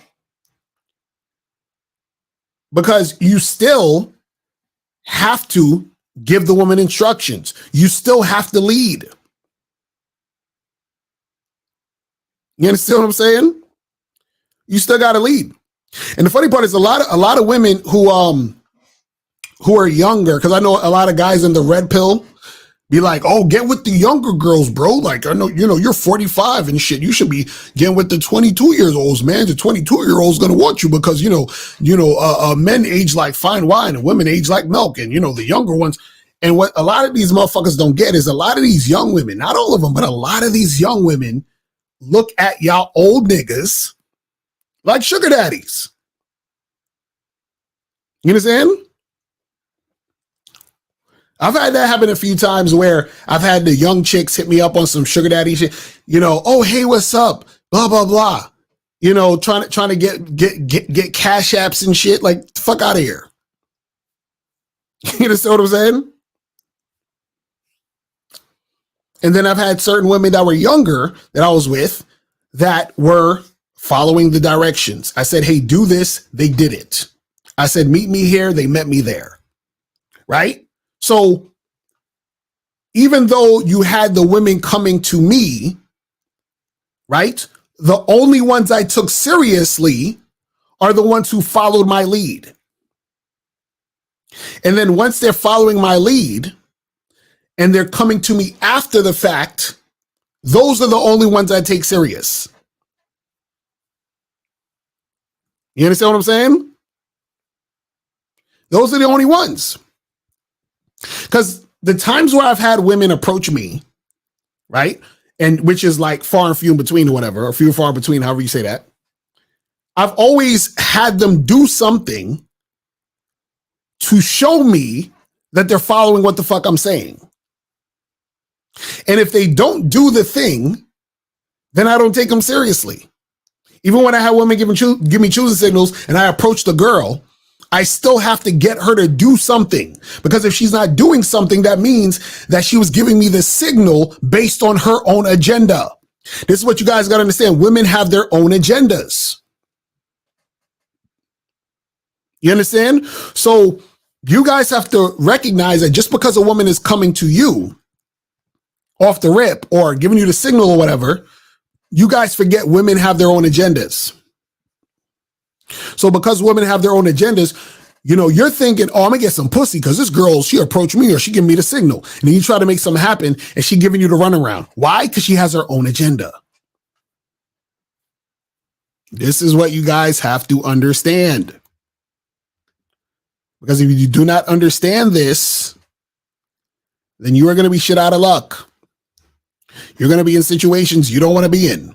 Because you still have to give the woman instructions. You still have to lead. You understand what I'm saying? You still got to lead. And the funny part is a lot of women who are younger, because I know a lot of guys in the red pill be like, oh, get with the younger girls, bro. Like, I know, you're 45 and shit. You should be getting with the 22-year-olds, man. The 22-year-old's going to want you because, men age like fine wine and women age like milk. And, the younger ones. And what a lot of these motherfuckers don't get is a lot of these young women, not all of them, but a lot of these young women look at y'all old niggas like sugar daddies. You understand? I've had that happen a few times where I've had the young chicks hit me up on some sugar daddy shit. Oh, hey, what's up? Blah, blah, blah. Trying to get cash apps and shit. Like, fuck out of here. You understand what I'm saying? And then I've had certain women that were younger that I was with that were following the directions. I said, hey, do this. They did it. I said, meet me here. They met me there. Right? So even though you had the women coming to me, right? The only ones I took seriously are the ones who followed my lead. And then once they're following my lead and they're coming to me after the fact, those are the only ones I take serious. You understand what I'm saying? Those are the only ones. Because the times where I've had women approach me, right? And which is like far and few in between or whatever, or few and far between, however you say that. I've always had them do something to show me that they're following what the fuck I'm saying. And if they don't do the thing, then I don't take them seriously. Even when I have women give me choosing signals and I approach the girl, I still have to get her to do something, because if she's not doing something, that means that she was giving me the signal based on her own agenda. This is what you guys got to understand. Women have their own agendas. You understand? So you guys have to recognize that just because a woman is coming to you off the rip or giving you the signal or whatever, you guys forget women have their own agendas. So because women have their own agendas, you're thinking, oh, I'm gonna get some pussy because this girl, she approached me or she gave me the signal. And then you try to make something happen and she giving you the runaround. Why? Because she has her own agenda. This is what you guys have to understand. Because if you do not understand this, then you are going to be shit out of luck. You're going to be in situations you don't want to be in.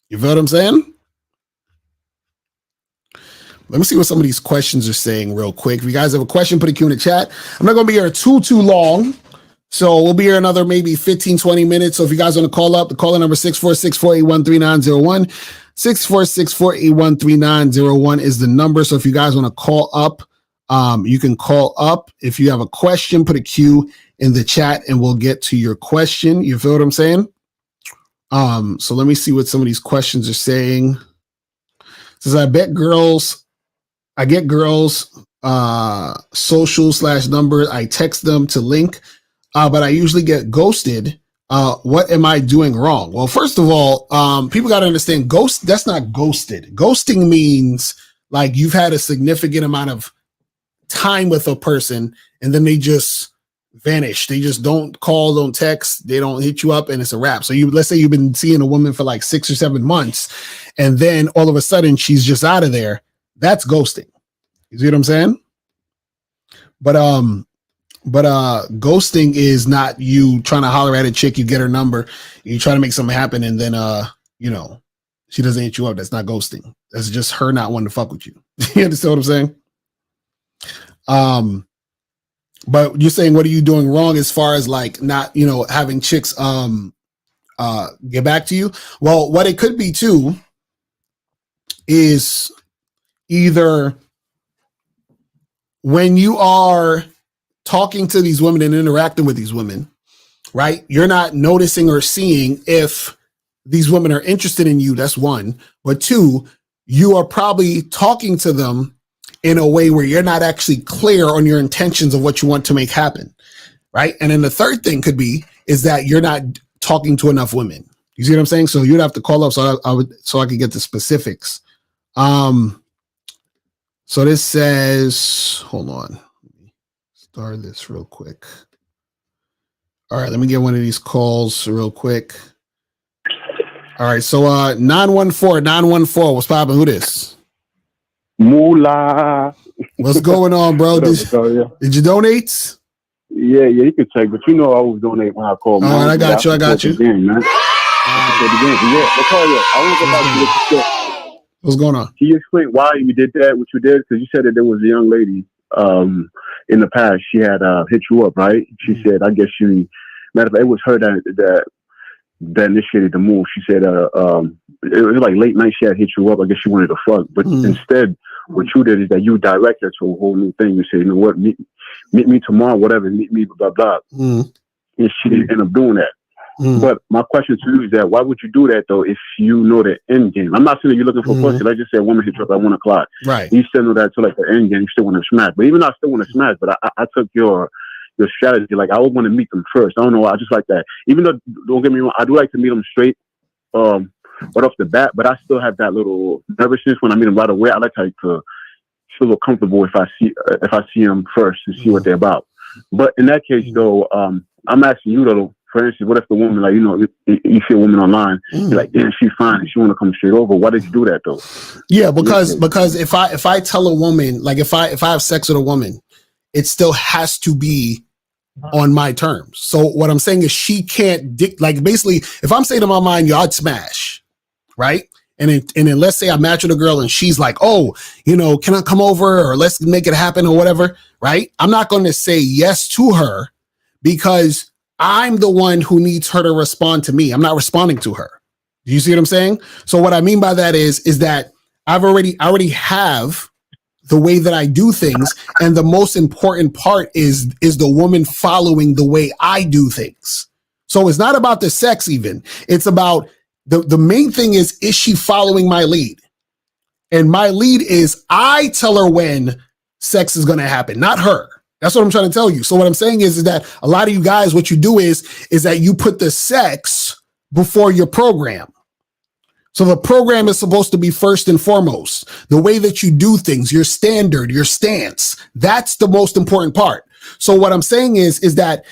You feel what I'm saying? Let me see what some of these questions are saying real quick. If you guys have a question, put a Q in the chat. I'm not going to be here too long. So we'll be here another maybe 15, 20 minutes. So if you guys want to call up, the caller number 646-481-3901. 646-481-3901 is the number. So if you guys want to call up, you can call up. If you have a question, put a Q in the chat and we'll get to your question. You feel what I'm saying? So let me see what some of these questions are saying. It says, I get girls social/number. I text them to link, but I usually get ghosted. What am I doing wrong? Well, first of all, people got to understand that's not ghosted. Ghosting means like you've had a significant amount of time with a person and then they just vanish. They just don't call, don't text, they don't hit you up, and it's a wrap. So let's say you've been seeing a woman for like 6 or 7 months and then all of a sudden she's just out of there. That's ghosting. You see what I'm saying? But ghosting is not you trying to holler at a chick, you get her number, you try to make something happen, and then she doesn't hit you up. That's not ghosting. That's just her not wanting to fuck with you. You understand what I'm saying? But you're saying, what are you doing wrong as far as like not, having chicks get back to you? Well, what it could be too is either when you are talking to these women and interacting with these women, right? You're not noticing or seeing if these women are interested in you. That's one. But two, you are probably talking to them in a way where you're not actually clear on your intentions of what you want to make happen, right? And then the third thing could be is that you're not talking to enough women. You see what I'm saying? So you'd have to call up so I could get the specifics. So this says, hold on, let me start this real quick. All right, let me get one of these calls real quick. All right, so 914, what's poppin'? Who this? Moolah. What's going on, bro? Did you donate? Yeah, you can check, but you know I always donate when I call. All right, I got you. Game, man. I want to go back to what you said. What's going on? Can you explain why you did that, what you did? Because you said that there was a young lady in the past. She had hit you up, right? She said, I guess matter of fact, it was her that initiated the move. She said, it was like late night. She had hit you up. I guess she wanted to fuck, but instead, what you did is that you directed her to a whole new thing. You said, you know what, meet me tomorrow, whatever, meet me, blah, blah. And she didn't end up doing that. But my question to you is that why would you do that though if you know the end game? I'm not saying that you're looking for pussy. Like I just said, woman hit you up at 1 o'clock. Right. You still know that to like the end game. You still want to smash. But even though I still want to smash, but I took your strategy. Like I would want to meet them first. I don't know why. I just like that. Even though, don't get me wrong, I do like to meet them straight, right off the bat. But I still have that little nervousness when I meet them right away. I like to feel comfortable if I see them first and see what they're about. But in that case, though, I'm asking you though. For instance, what if the woman, like, you know, you see a woman online, you're like, damn, she's fine, and she want to come straight over. Why did you do that though? Yeah, because if I tell a woman, like if I have sex with a woman, it still has to be on my terms. So what I'm saying is she can't like basically if I'm saying to my mind, yo, I'd smash, right? And then let's say I match with a girl and she's like, oh, you know, can I come over or let's make it happen or whatever, right? I'm not going to say yes to her because I'm the one who needs her to respond to me. I'm not responding to her. Do you see what I'm saying? So what I mean by that is that I already have the way that I do things. And the most important part is the woman following the way I do things. So it's not about the sex even. It's about the main thing is she following my lead? And my lead is I tell her when sex is going to happen, not her. That's what I'm trying to tell you. So what I'm saying is that a lot of you guys, what you do is that you put the sex before your program. So the program is supposed to be first and foremost. The way that you do things, your standard, your stance, that's the most important part. So what I'm saying is that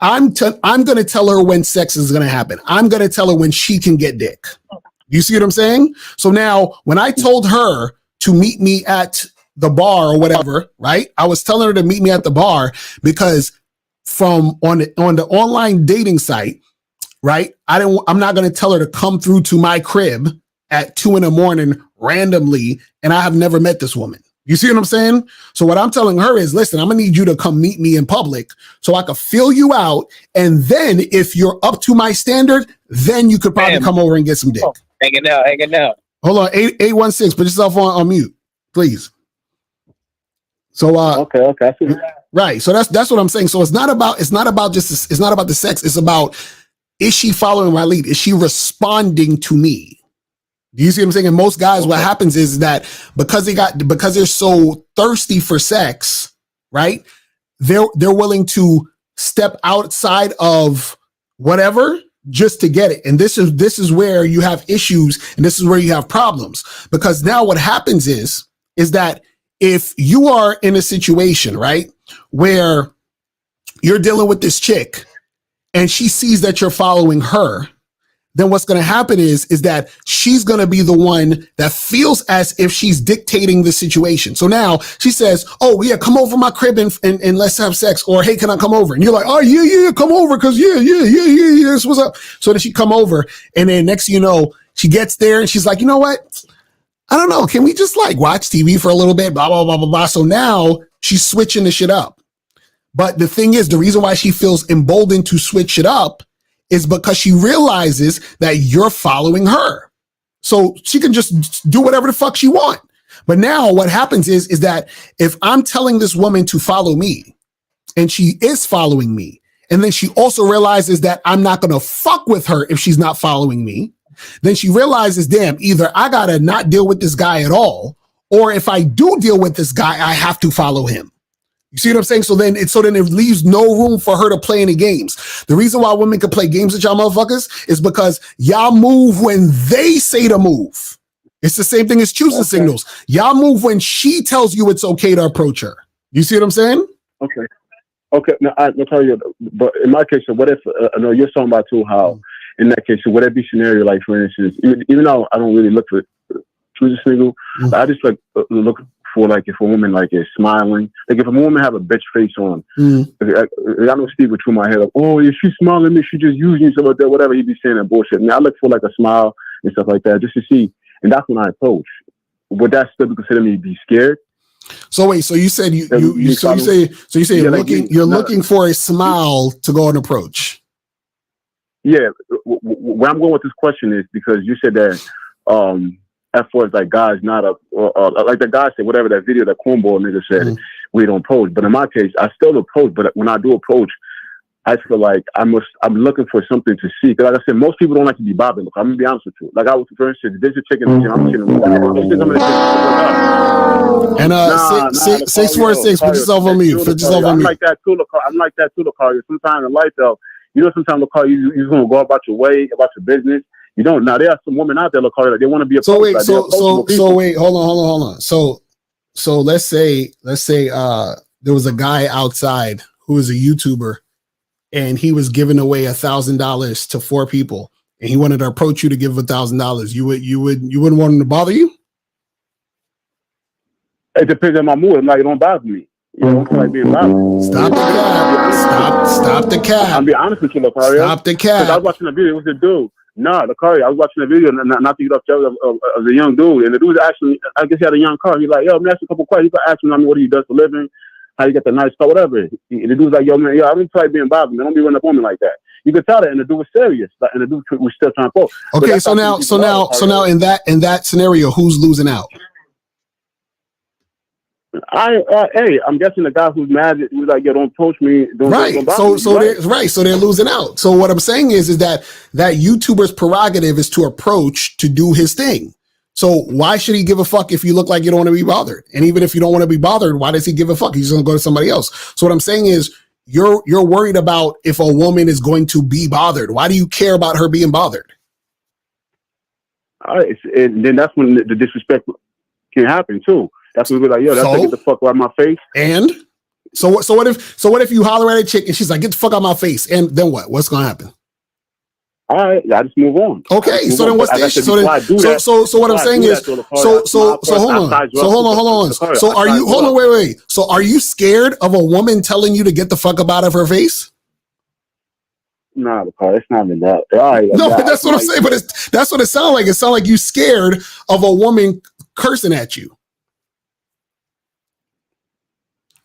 I'm going to tell her when sex is going to happen. I'm going to tell her when she can get dick. You see what I'm saying? So now when I told her to meet me at the bar or whatever, right? I was telling her to meet me at the bar because from on the online dating site, right? I'm not going to tell her to come through to my crib at 2 a.m. randomly. And I have never met this woman. You see what I'm saying? So what I'm telling her is, listen, I'm going to need you to come meet me in public so I can fill you out. And then if you're up to my standard, then you could probably come over and get some dick. Hanging out. Hold on. 816, put yourself on mute, please. So okay. Right. So that's what I'm saying. So it's not about the sex. It's about, is she following my lead? Is she responding to me? Do you see what I'm saying? And most guys, what happens is that because they're so thirsty for sex, right? They're willing to step outside of whatever just to get it. And this is where you have issues and this is where you have problems. Because now what happens is that if you are in a situation, right, where you're dealing with this chick and she sees that you're following her, then what's going to happen is that she's going to be the one that feels as if she's dictating the situation. So now she says, oh yeah, come over my crib and let's have sex. Or, hey, can I come over? And you're like, oh yeah, come over. Cause yeah. This what's up. So then she come over and then next thing you know, she gets there and she's like, you know what? I don't know. Can we just like watch TV for a little bit? Blah, blah, blah, blah, blah. So now she's switching the shit up. But the thing is, the reason why she feels emboldened to switch it up is because she realizes that you're following her. So she can just do whatever the fuck she want. But now what happens is that if I'm telling this woman to follow me and she is following me, and then she also realizes that I'm not going to fuck with her if she's not following me, then she realizes, damn, either I got to not deal with this guy at all, or if I do deal with this guy, I have to follow him. You see what I'm saying? So then it leaves no room for her to play any games. The reason why women can play games with y'all motherfuckers is because y'all move when they say to move. It's the same thing as choosing signals. Y'all move when she tells you it's okay to approach her. You see what I'm saying? Okay. Now I'll tell you, but in my case, so what if I know you're talking about too? How in that case, so would that be scenario like, for instance, even though I don't really look for choosing single, I just like look for like if a woman like is smiling, like if a woman have a bitch face on, I know Steve would chew my head up. Oh, if she's smiling at me, she just using stuff like that, whatever he be saying that bullshit. Now I look for like a smile and stuff like that just to see, and that's when I approach. Would that still be considered me to be scared? So wait, so you said you're looking for a smile to go and approach. Yeah, where I'm going with this question is because you said that as far as like guys not up, like the guy said, whatever that video that cornball nigga said, we don't approach. But in my case, I still approach. But when I do approach, I feel like I'm looking for something to see. Because like I said, most people don't like to be bothered. Look, I'm gonna be honest with you. Like I was, for instance, there's a chicken. I'm chilling. And 646, put yourself on mute. Put yourself on mute. I'm like that too, Lacario. Sometimes in life, though, sometimes Lacario, you're gonna go about your way, about your business. You don't. Now there are some women out there, Lacario, that they want to be a. So wait, hold on. So let's say there was a guy outside who was a YouTuber, and he was giving away $1,000 to 4 people, and he wanted to approach you to give $1,000. You wouldn't want him to bother you? It depends on my mood. Like, it don't bother me. You know, like being bothered. Stop the cap. Stop the cap. I'll be honest with you, Lacario. Stop the cap. Because I was watching a video. It was a dude. Nah, Lacario, I was watching a video, not to get off of the young dude. And the dude was actually, I guess he had a young car. He's like, yo, let me ask you a couple questions. You can ask me, what he does for a living, how you get the nice car, whatever. And the dude's like, yo, man, I don't try being bothered, man. Don't be running up on me like that. You could tell that, and the dude was serious. And the dude was still trying to quote. Okay, so now in that scenario, who's losing out? Hey, I'm guessing the guy who's mad, who's like, yo, don't approach me. Don't So they're losing out. So what I'm saying is that YouTuber's prerogative is to approach to do his thing. So why should he give a fuck if you look like you don't want to be bothered? And even if you don't want to be bothered, why does he give a fuck? He's going to go to somebody else. So what I'm saying is you're worried about if a woman is going to be bothered. Why do you care about her being bothered? And then that's when the disrespect can happen too. That's when we're like, yo, that's get the fuck out of my face. And so what if you holler at a chick and she's like, get the fuck out of my face? And then what? What's gonna happen? All right, I just move on. Okay, so then what's the issue? So what I'm saying is, so hold on. So are you wait. So are you scared of a woman telling you to get the fuck up out of her face? Nah, it's not in that. All right, no, but that's what I'm saying. But that's what it sounds like. It sounds like you scared of a woman cursing at you.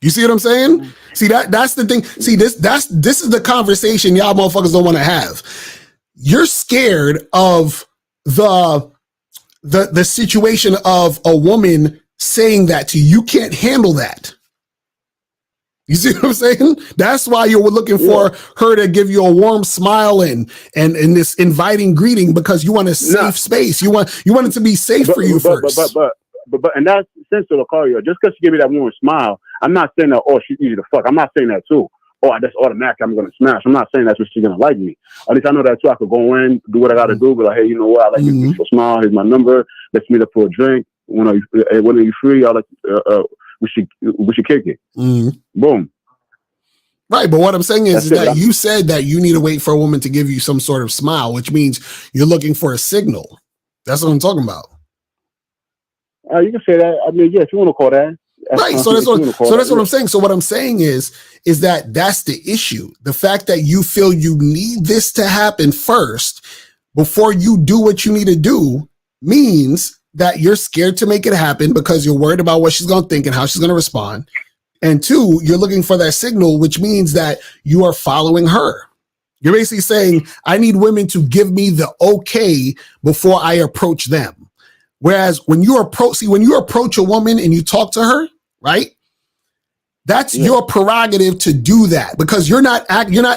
You see what I'm saying? See that's the thing. See this is the conversation y'all motherfuckers don't want to have. You're scared of the situation of a woman saying that to you. You can't handle that. You see what I'm saying? That's why you're looking for her to give you a warm smile and this inviting greeting, because you want a safe space. You want it to be safe for you first. But in that sense, Lacario, just because she gave me that warm smile, I'm not saying that, oh, she's easy to fuck. I'm not saying that too. Oh, that's automatic, I'm going to smash. I'm not saying that's what she's going to like me. At least I know that too. I could go in, do what I got to do, but like, hey, you know what? I like this beautiful smile. Here's my number. Let's meet up for a drink. When are you free? I like. We should kick it. Boom. Right, but what I'm saying is that you said that you need to wait for a woman to give you some sort of smile, which means you're looking for a signal. That's what I'm talking about. You can say that. I mean, yeah, if you want to call that. Right. So that's what I'm saying. So what I'm saying is that that's the issue. The fact that you feel you need this to happen first before you do what you need to do means that you're scared to make it happen because you're worried about what she's going to think and how she's going to respond. And 2, you're looking for that signal, which means that you are following her. You're basically saying, I need women to give me the okay before I approach them. Whereas when you approach a woman and you talk to her, right? That's your prerogative to do that, because you're not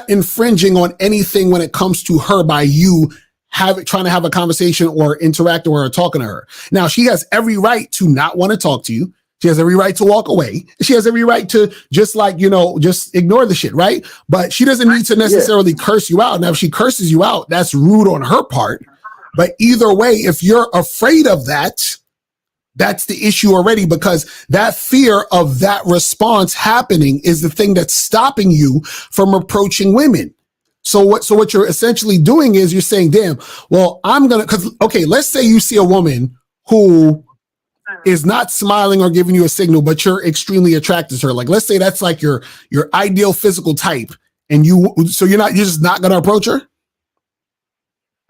infringing on anything when it comes to her by you trying to have a conversation or interact or talking to her. Now, she has every right to not want to talk to you. She has every right to walk away. She has every right to just ignore the shit, right? But she doesn't need to necessarily curse you out. Now, if she curses you out, that's rude on her part. But either way, if you're afraid of that, that's the issue already, because that fear of that response happening is the thing that's stopping you from approaching women. So what you're essentially doing is you're saying, damn, well, let's say you see a woman who is not smiling or giving you a signal, but you're extremely attracted to her. Like, let's say that's like your ideal physical type, and you're just not going to approach her.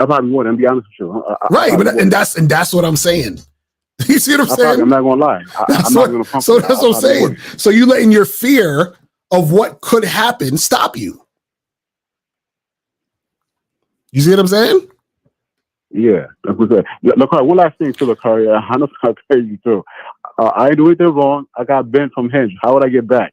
I probably wouldn't, be honest with you. Right, and that's what I'm saying. You see what I'm saying? I'm not gonna lie. I'm not gonna pump. So that's what I'm saying. Wouldn't. So you letting your fear of what could happen stop you. You see what I'm saying? Yeah, that's what I'm saying. Look, one last thing too, Lakari. I know how crazy too. I ain't do anything wrong. I got banned from Hinge. How would I get back?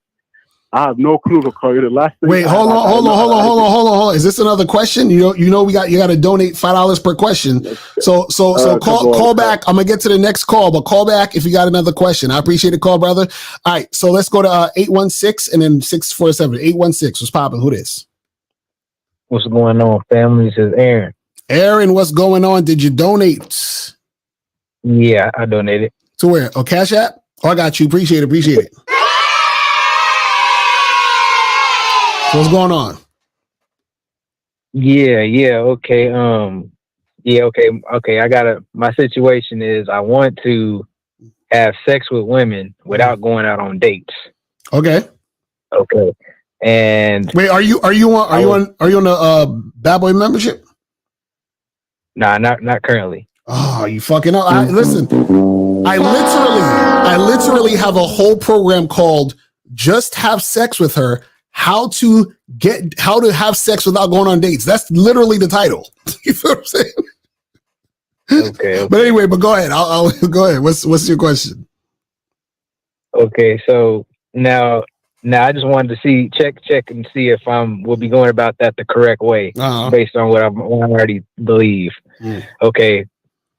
I have no clue, Lakari. The last thing. Wait, hold on. Is this another question? You know, you got to donate $5 per question. So call back. I'm gonna get to the next call, but call back if you got another question. I appreciate the call, brother. All right, so let's go to 816 and then 647. 816. What's popping? Who this? What's going on, family? This is Aaron. Aaron, what's going on? Did you donate? Yeah, I donated. To where? Oh, Cash App? Oh, I got you. Appreciate it. What's going on? Okay. Okay. My situation is I want to have sex with women without going out on dates. Okay. And wait, are you on the Bad Boy membership? Nah, not currently. Oh, you fucking up. Listen, I literally have a whole program called Just Have Sex with Her. How to have sex without going on dates. That's literally the title. You feel what I'm saying? Okay. But anyway, go ahead. I'll go ahead. What's your question? Okay, so now I just wanted to check and see if we'll be going about that the correct way, based on what I already believe. Okay.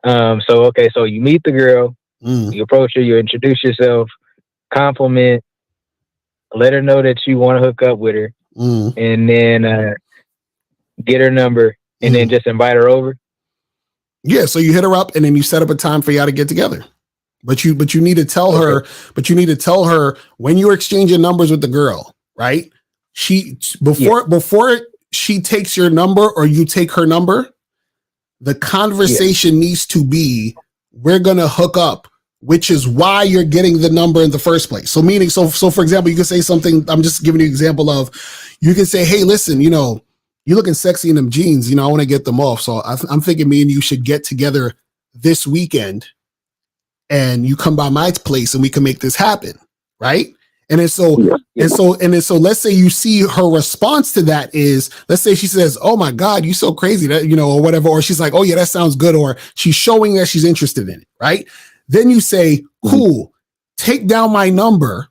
So you meet the girl, you approach her, you introduce yourself, compliment, let her know that you want to hook up with her, and then get her number, and then just invite her over. Yeah, so you hit her up, and then you set up a time for y'all to get together. But you need to tell her. But you need to tell her when you're exchanging numbers with the girl, right? Before she takes your number or you take her number, the conversation needs to be, we're gonna hook up, which is why you're getting the number in the first place. So meaning, so for example, you can say something, I'm just giving you an example of, you can say, hey, listen, you're looking sexy in them jeans, I want to get them off. So I'm thinking me and you should get together this weekend and you come by my place and we can make this happen. Right. And so let's say you see her response to that is, let's say she says, oh my God, you so crazy that, or whatever. Or she's like, oh yeah, that sounds good. Or she's showing that she's interested in it. Right. Then you say, cool, take down my number,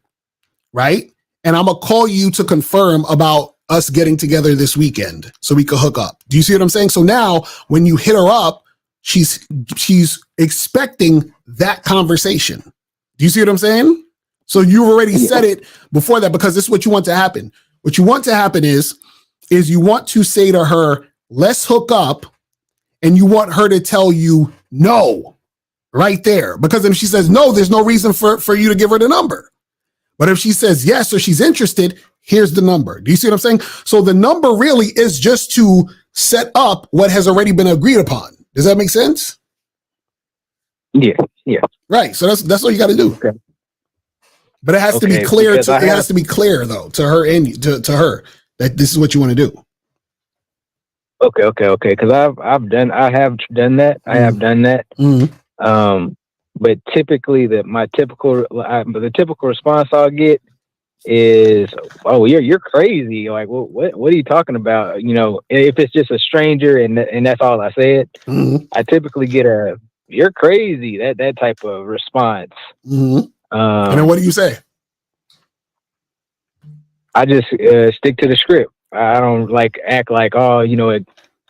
right? And I'm going to call you to confirm about us getting together this weekend so we could hook up. Do you see what I'm saying? So now when you hit her up, she's expecting that conversation. Do you see what I'm saying? So you've already said it before that, because this is what you want to happen. What you want to happen is you want to say to her, let's hook up, and you want her to tell you no. Right there. Because if she says no, there's no reason for you to give her the number. But if she says yes, or she's interested, here's the number. Do you see what I'm saying? So the number really is just to set up what has already been agreed upon. Does that make sense? Yeah. Right. So that's all you got to do. Okay. But it has to be clear. It has to be clear though to her and to her that this is what you want to do. Okay. Because I have done that. I have done that. But typically the typical response I'll get is, oh, you're crazy. Like, what are you talking about? You know, if it's just a stranger and that's all I said, I typically get a "you're crazy" that type of response. And then what do you say? I just stick to the script. I don't like act like, oh, you know,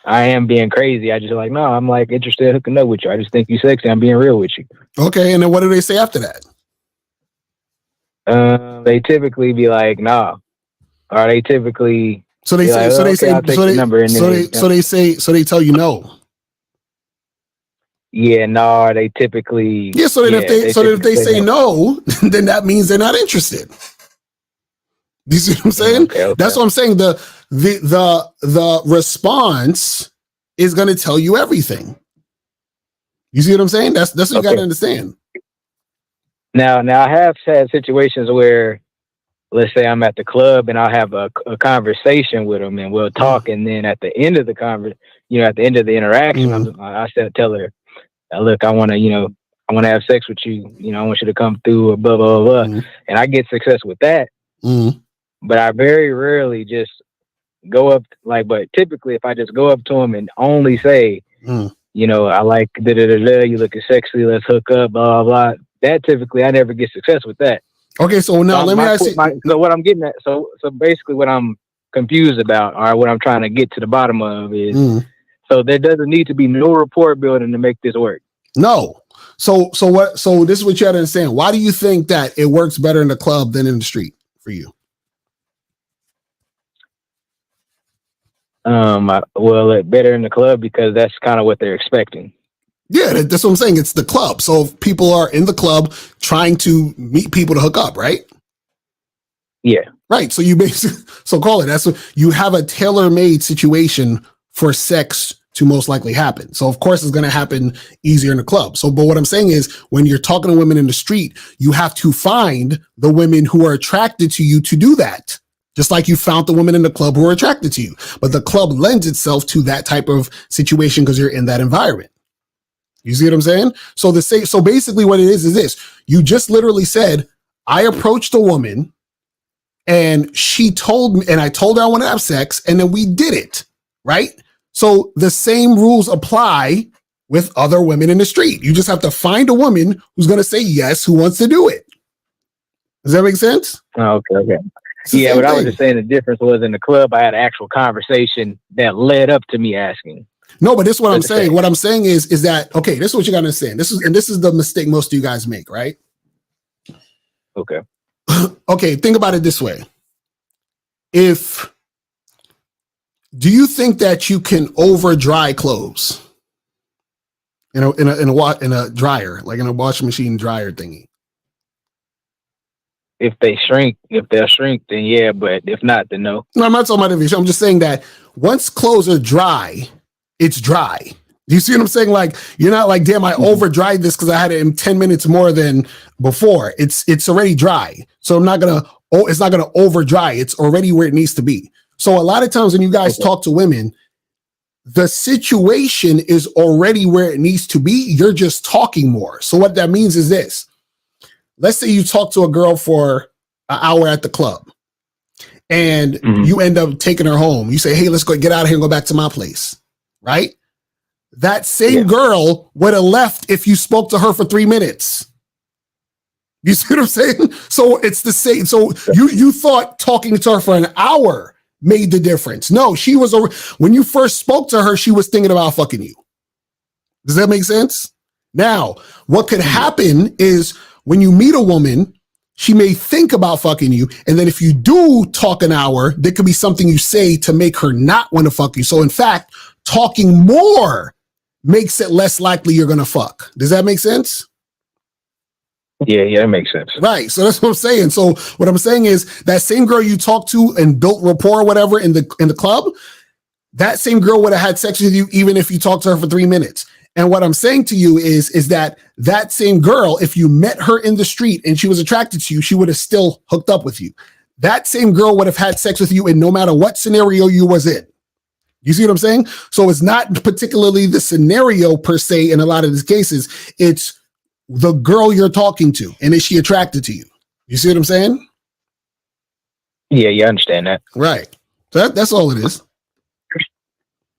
I am being crazy. I just like, no, I'm like interested in hooking up with you. I just think you sexy. I'm being real with you. Okay, and then what do they say after that? They typically be like, nah, or they typically so they say like, so okay, they say I'll take so the they number and so they say so they tell you no. Yeah, no, they typically So then if they say no, then that means they're not interested. Do you see what I'm saying? Okay. That's what I'm saying. The response is going to tell you everything. You see what I'm saying? That's what you got to understand. Now I have had situations where, let's say I'm at the club and I'll have a conversation with them and we'll talk, and then at the end of the at the end of the interaction, I tell her, look, I want to have sex with you. You know, I want you to come through, or blah blah blah, and I get success with that. But I very rarely just go up but typically if I just go up to them and only say, you know, I like you looking sexy, let's hook up, blah blah blah. That typically I never get success with that. Okay, so now let me ask you. So what I'm getting at, so basically what I'm confused about, or what I'm trying to get to the bottom of is, so there doesn't need to be no rapport building to make this work. No. So this is what you have to understand. Why do you think that it works better in the club than in the street for you? Better in the club because that's kind of what they're expecting. Yeah, that's what I'm saying. It's the club. So if people are in the club trying to meet people to hook up, right? Yeah. Right. So you basically, call it, that's what you have a tailor-made situation for sex to most likely happen. So of course it's going to happen easier in the club. So, but what I'm saying is when you're talking to women in the street, you have to find the women who are attracted to you to do that. Just like you found the women in the club who are attracted to you. But the club lends itself to that type of situation because you're in that environment. You see what I'm saying? So basically what it is this. You just literally said, I approached a woman and she told me, and I told her I want to have sex, and then we did it, right? So the same rules apply with other women in the street. You just have to find a woman who's going to say yes, who wants to do it. Does that make sense? Okay. Yeah, but I was just saying the difference was in the club, I had an actual conversation that led up to me asking. No, but this is what I'm saying. What I'm saying is that, okay, this is what you got to understand. This is the mistake most of you guys make, right? Okay. Okay, think about it this way. Do you think that you can over dry clothes in a dryer, like in a washing machine dryer thingy? If they'll shrink, then yeah, but if not, then no. No, I'm not talking about if I'm just saying that once clothes are dry, it's dry. Do you see what I'm saying? Like, you're not like, damn, I over dried this because I had it in 10 minutes more than before. It's already dry. So it's not gonna over dry. It's already where it needs to be. So a lot of times when you guys talk to women, the situation is already where it needs to be. You're just talking more. So what that means is this. Let's say you talk to a girl for an hour at the club and you end up taking her home. You say, hey, let's go get out of here and go back to my place. Right? That same girl would have left if you spoke to her for 3 minutes. You see what I'm saying? So it's the same. So you thought talking to her for an hour made the difference. No, when you first spoke to her, she was thinking about fucking you. Does that make sense? Now, what could happen is when you meet a woman, she may think about fucking you. And then if you do talk an hour, there could be something you say to make her not want to fuck you. So in fact, talking more makes it less likely you're going to fuck. Does that make sense? Yeah, that makes sense. Right. So that's what I'm saying. So what I'm saying is that same girl you talked to and built rapport or whatever in the club, that same girl would have had sex with you even if you talked to her for 3 minutes. And what I'm saying to you is that same girl, if you met her in the street and she was attracted to you, she would have still hooked up with you. That same girl would have had sex with you in no matter what scenario you was in. You see what I'm saying? So it's not particularly the scenario per se in a lot of these cases. It's the girl you're talking to, and is she attracted to you? You see what I'm saying? Yeah, I understand that. Right. So that's all it is.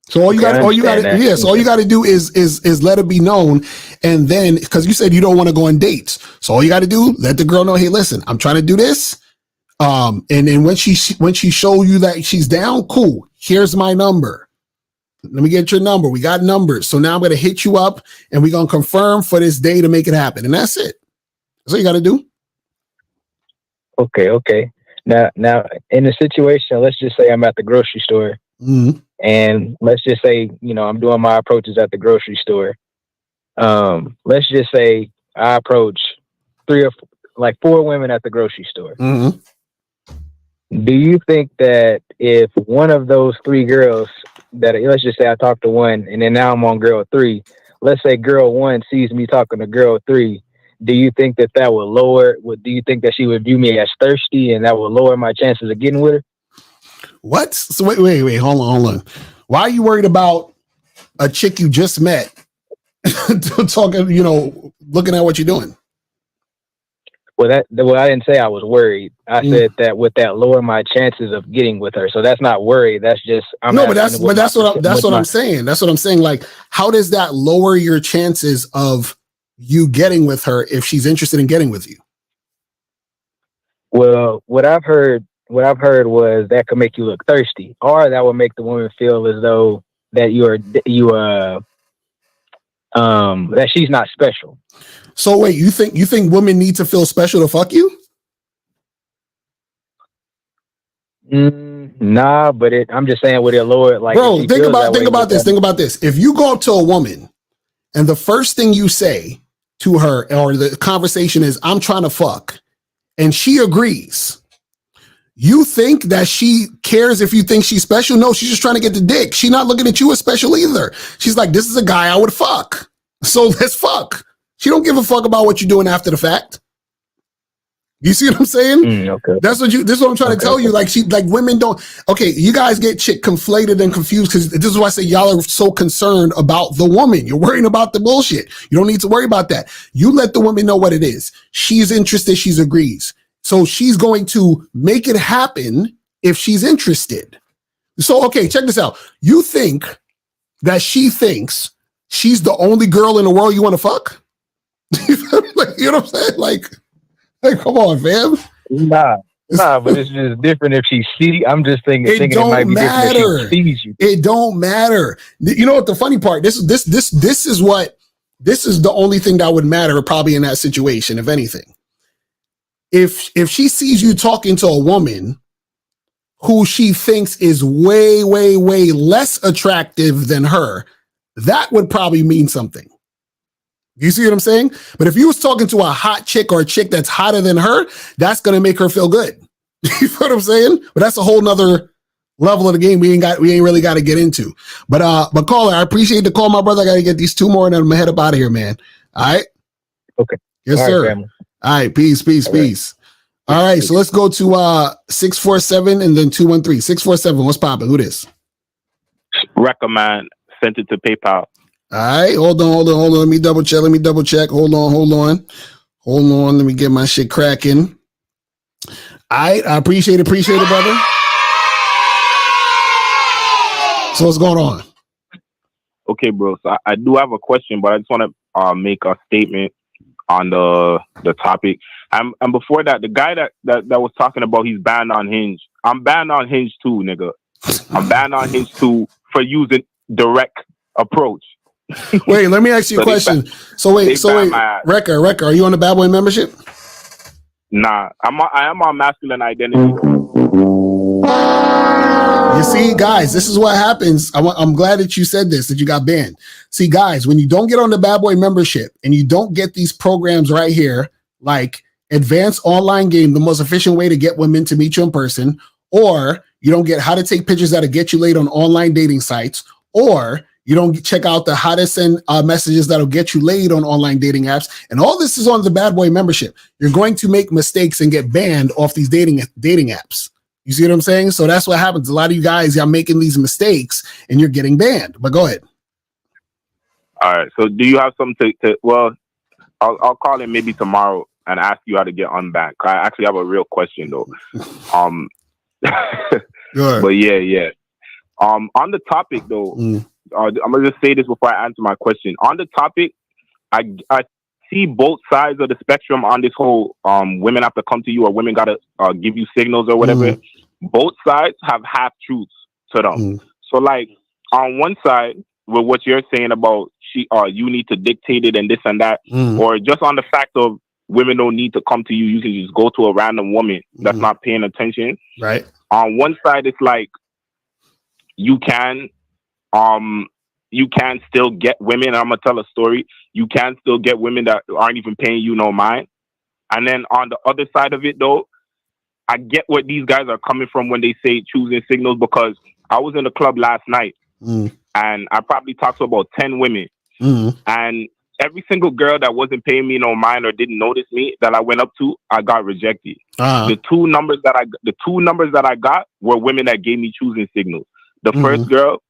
So all you got to do is let it be known, and then because you said you don't want to go on dates, so all you got to do, let the girl know, hey, listen, I'm trying to do this, and then when she show you that she's down, cool. Here's my number. Let me get your number. We got numbers, so now I'm gonna hit you up, and we're gonna confirm for this day to make it happen, and that's it. That's all you got to do. Okay. Now, in the situation, let's just say I'm at the grocery store. Mm-hmm. And let's just say, I'm doing my approaches at the grocery store. Let's just say I approach 4 women at the grocery store. Mm-hmm. Do you think that if one of those 3 girls let's just say I talked to one and then now I'm on girl 3, let's say girl 1 sees me talking to girl 3, do you think that do you think that she would view me as thirsty and that would lower my chances of getting with her? What? So wait, hold on. Why are you worried about a chick you just met talking, looking at what you're doing? Well, I didn't say I was worried. I said that would that lower my chances of getting with her. So that's not worry. That's just that's what I'm saying. That's what I'm saying. Like, how does that lower your chances of you getting with her if she's interested in getting with you? Well, what I've heard was that could make you look thirsty, or that would make the woman feel as though that that she's not special. So wait, you think women need to feel special to fuck you? Nah, but I'm just saying, would it lower it? Like, bro, think about this. If you go up to a woman and the first thing you say to her or the conversation is, "I'm trying to fuck," and she agrees, you think that she cares if you think she's special? No, she's just trying to get the dick. She's not looking at you as special either. She's like, this is a guy I would fuck. So let's fuck. She don't give a fuck about what you're doing after the fact. You see what I'm saying? Okay. This is what I'm trying to tell you. Like women don't. Okay, you guys get conflated and confused because this is why I say y'all are so concerned about the woman. You're worrying about the bullshit. You don't need to worry about that. You let the woman know what it is. She's interested. She agrees. So she's going to make it happen if she's interested. So, okay, check this out. You think that she thinks she's the only girl in the world you want to fuck? You know what I'm saying? Like, come on, fam. Nah, but it's just different if she sees. I'm just thinking it might be different if she sees you. It don't matter. You know what the funny part? This is the only thing that would matter probably in that situation, if anything. If she sees you talking to a woman who she thinks is way, way, way less attractive than her, that would probably mean something. You see what I'm saying? But if you was talking to a hot chick or a chick that's hotter than her, that's going to make her feel good. You know what I'm saying? But that's a whole nother level of the game we ain't really got to get into. But caller, I appreciate the call, my brother. I got to get these 2 more and then I'm going to head up out of here, man. All right? Okay. Yes, sir. Right, all right. Peace. All right. So let's go to 647 and then 213. 647. What's popping? Who this? Recommend. Sent it to PayPal. All right. Hold on. Let me double check. Hold on. Let me get my shit cracking. All right. I appreciate it, brother. So what's going on? Okay, bro. So I do have a question, but I just want to make a statement on the topic. And before that, the guy that was talking about he's banned on Hinge. I'm banned on Hinge too, nigga. I'm banned on Hinge too for using direct approach. Wait, let me ask you a question. So wait, Wrecker, are you on the Bad Boy membership? Nah, I am on Masculine Identity. You see, guys, this is what happens. I'm glad that you said this, that you got banned. See, guys, when you don't get on the Bad Boy membership and you don't get these programs right here, like Advanced Online Game, the most efficient way to get women to meet you in person, or you don't get how to take pictures that'll get you laid on online dating sites, or you don't check out the how to send messages that'll get you laid on online dating apps, and all this is on the Bad Boy membership, you're going to make mistakes and get banned off these dating apps. You see what I'm saying? So that's what happens. A lot of you guys are making these mistakes and you're getting banned. But go ahead. All right. So do you have something to well, I'll call in maybe tomorrow and ask you how to get unbanned. I actually have a real question though. Good. But yeah. On the topic though, I'm gonna just say this before I answer my question. On the topic, I see both sides of the spectrum on this whole women have to come to you or women gotta give you signals or whatever. Both sides have half truths to them. So like on one side, with what you're saying about you need to dictate it and this and that, or just on the fact of women don't need to come to you, you can just go to a random woman that's not paying attention. Right. On one side, it's like you can still get women. I'm gonna tell a story. You can still get women that aren't even paying you no mind. And then on the other side of it, though, I get what these guys are coming from when they say choosing signals, because I was in the club last night and I probably talked to about 10 women, and every single girl that wasn't paying me no mind or didn't notice me that I went up to, I got rejected. The two numbers that I got were women that gave me choosing signals. The first girl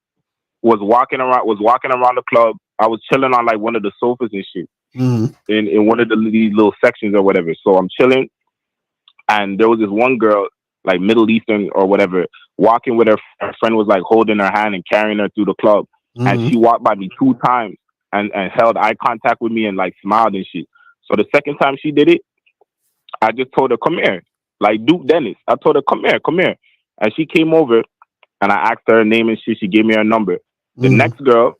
was walking around the club. I was chilling on like one of the sofas and shit in one of these little sections or whatever. So I'm chilling, and there was this one girl, like Middle Eastern or whatever, walking with her friend was like holding her hand and carrying her through the club. And she walked by me 2 times and held eye contact with me and like smiled and shit. So the second time she did it, I just told her, come here. Like Duke Dennis. I told her, come here. And she came over and I asked her name and shit. She gave me her number. The next girl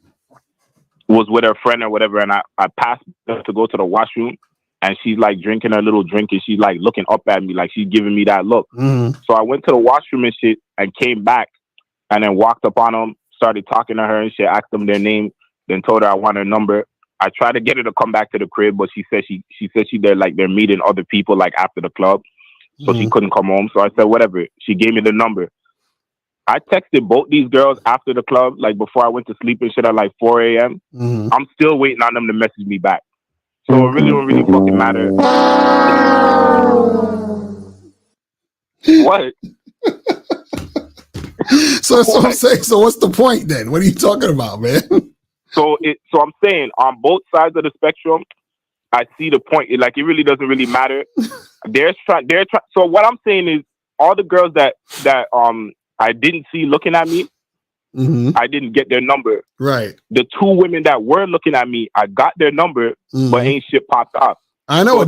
was with her friend or whatever, and I passed her to go to the washroom, and she's like drinking her little drink, and she's like looking up at me like she's giving me that look. So I went to the washroom and shit and came back and then walked up on them, started talking to her and shit, asked them their name, then told her I want her number. I tried to get her to come back to the crib, but she said they're meeting other people like after the club, so she couldn't come home. So I said whatever. She gave me the number. I texted both these girls after the club, like before I went to sleep and shit at like 4 a.m. I'm still waiting on them to message me back. So it really don't really fucking matter. What? So that's what I'm saying. So what's the point then? What are you talking about, man? So I'm saying on both sides of the spectrum, I see the point. It really doesn't really matter. So what I'm saying is all the girls that I didn't see looking at me, I didn't get their number. Right. The 2 women that were looking at me, I got their number, but ain't shit popped up. I know, so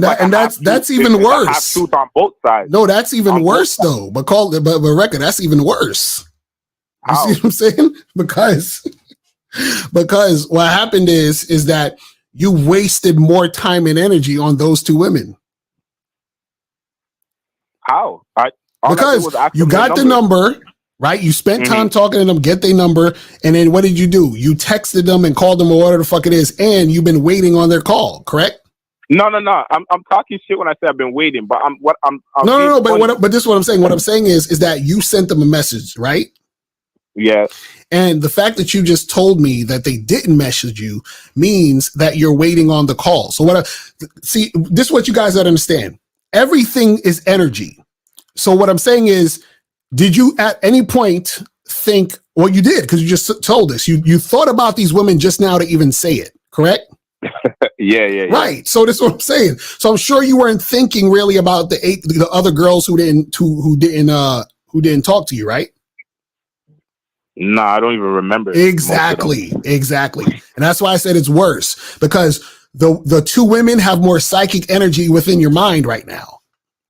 that's even worse. I have truth on both sides. No, that's even worse though. But record, that's even worse. You see what I'm saying? Because what happened is that you wasted more time and energy on those 2 women. How? Because you got the number, right? You spent time talking to them, get their number, and then what did you do? You texted them and called them or whatever the fuck it is, and you've been waiting on their call, correct? No. I'm talking shit when I say I've been waiting, but no. But this is what I'm saying. What I'm saying is that you sent them a message, right? Yeah. And the fact that you just told me that they didn't message you means that you're waiting on the call. So this is what you guys gotta understand. Everything is energy. So what I'm saying is, did you at any point think, well, you did, because you just told us, you thought about these women just now to even say it, correct? Yeah. Right. So that's what I'm saying. So I'm sure you weren't thinking really about the other girls who didn't talk to you, right? No, I don't even remember. Exactly. And that's why I said it's worse, because the 2 women have more psychic energy within your mind right now.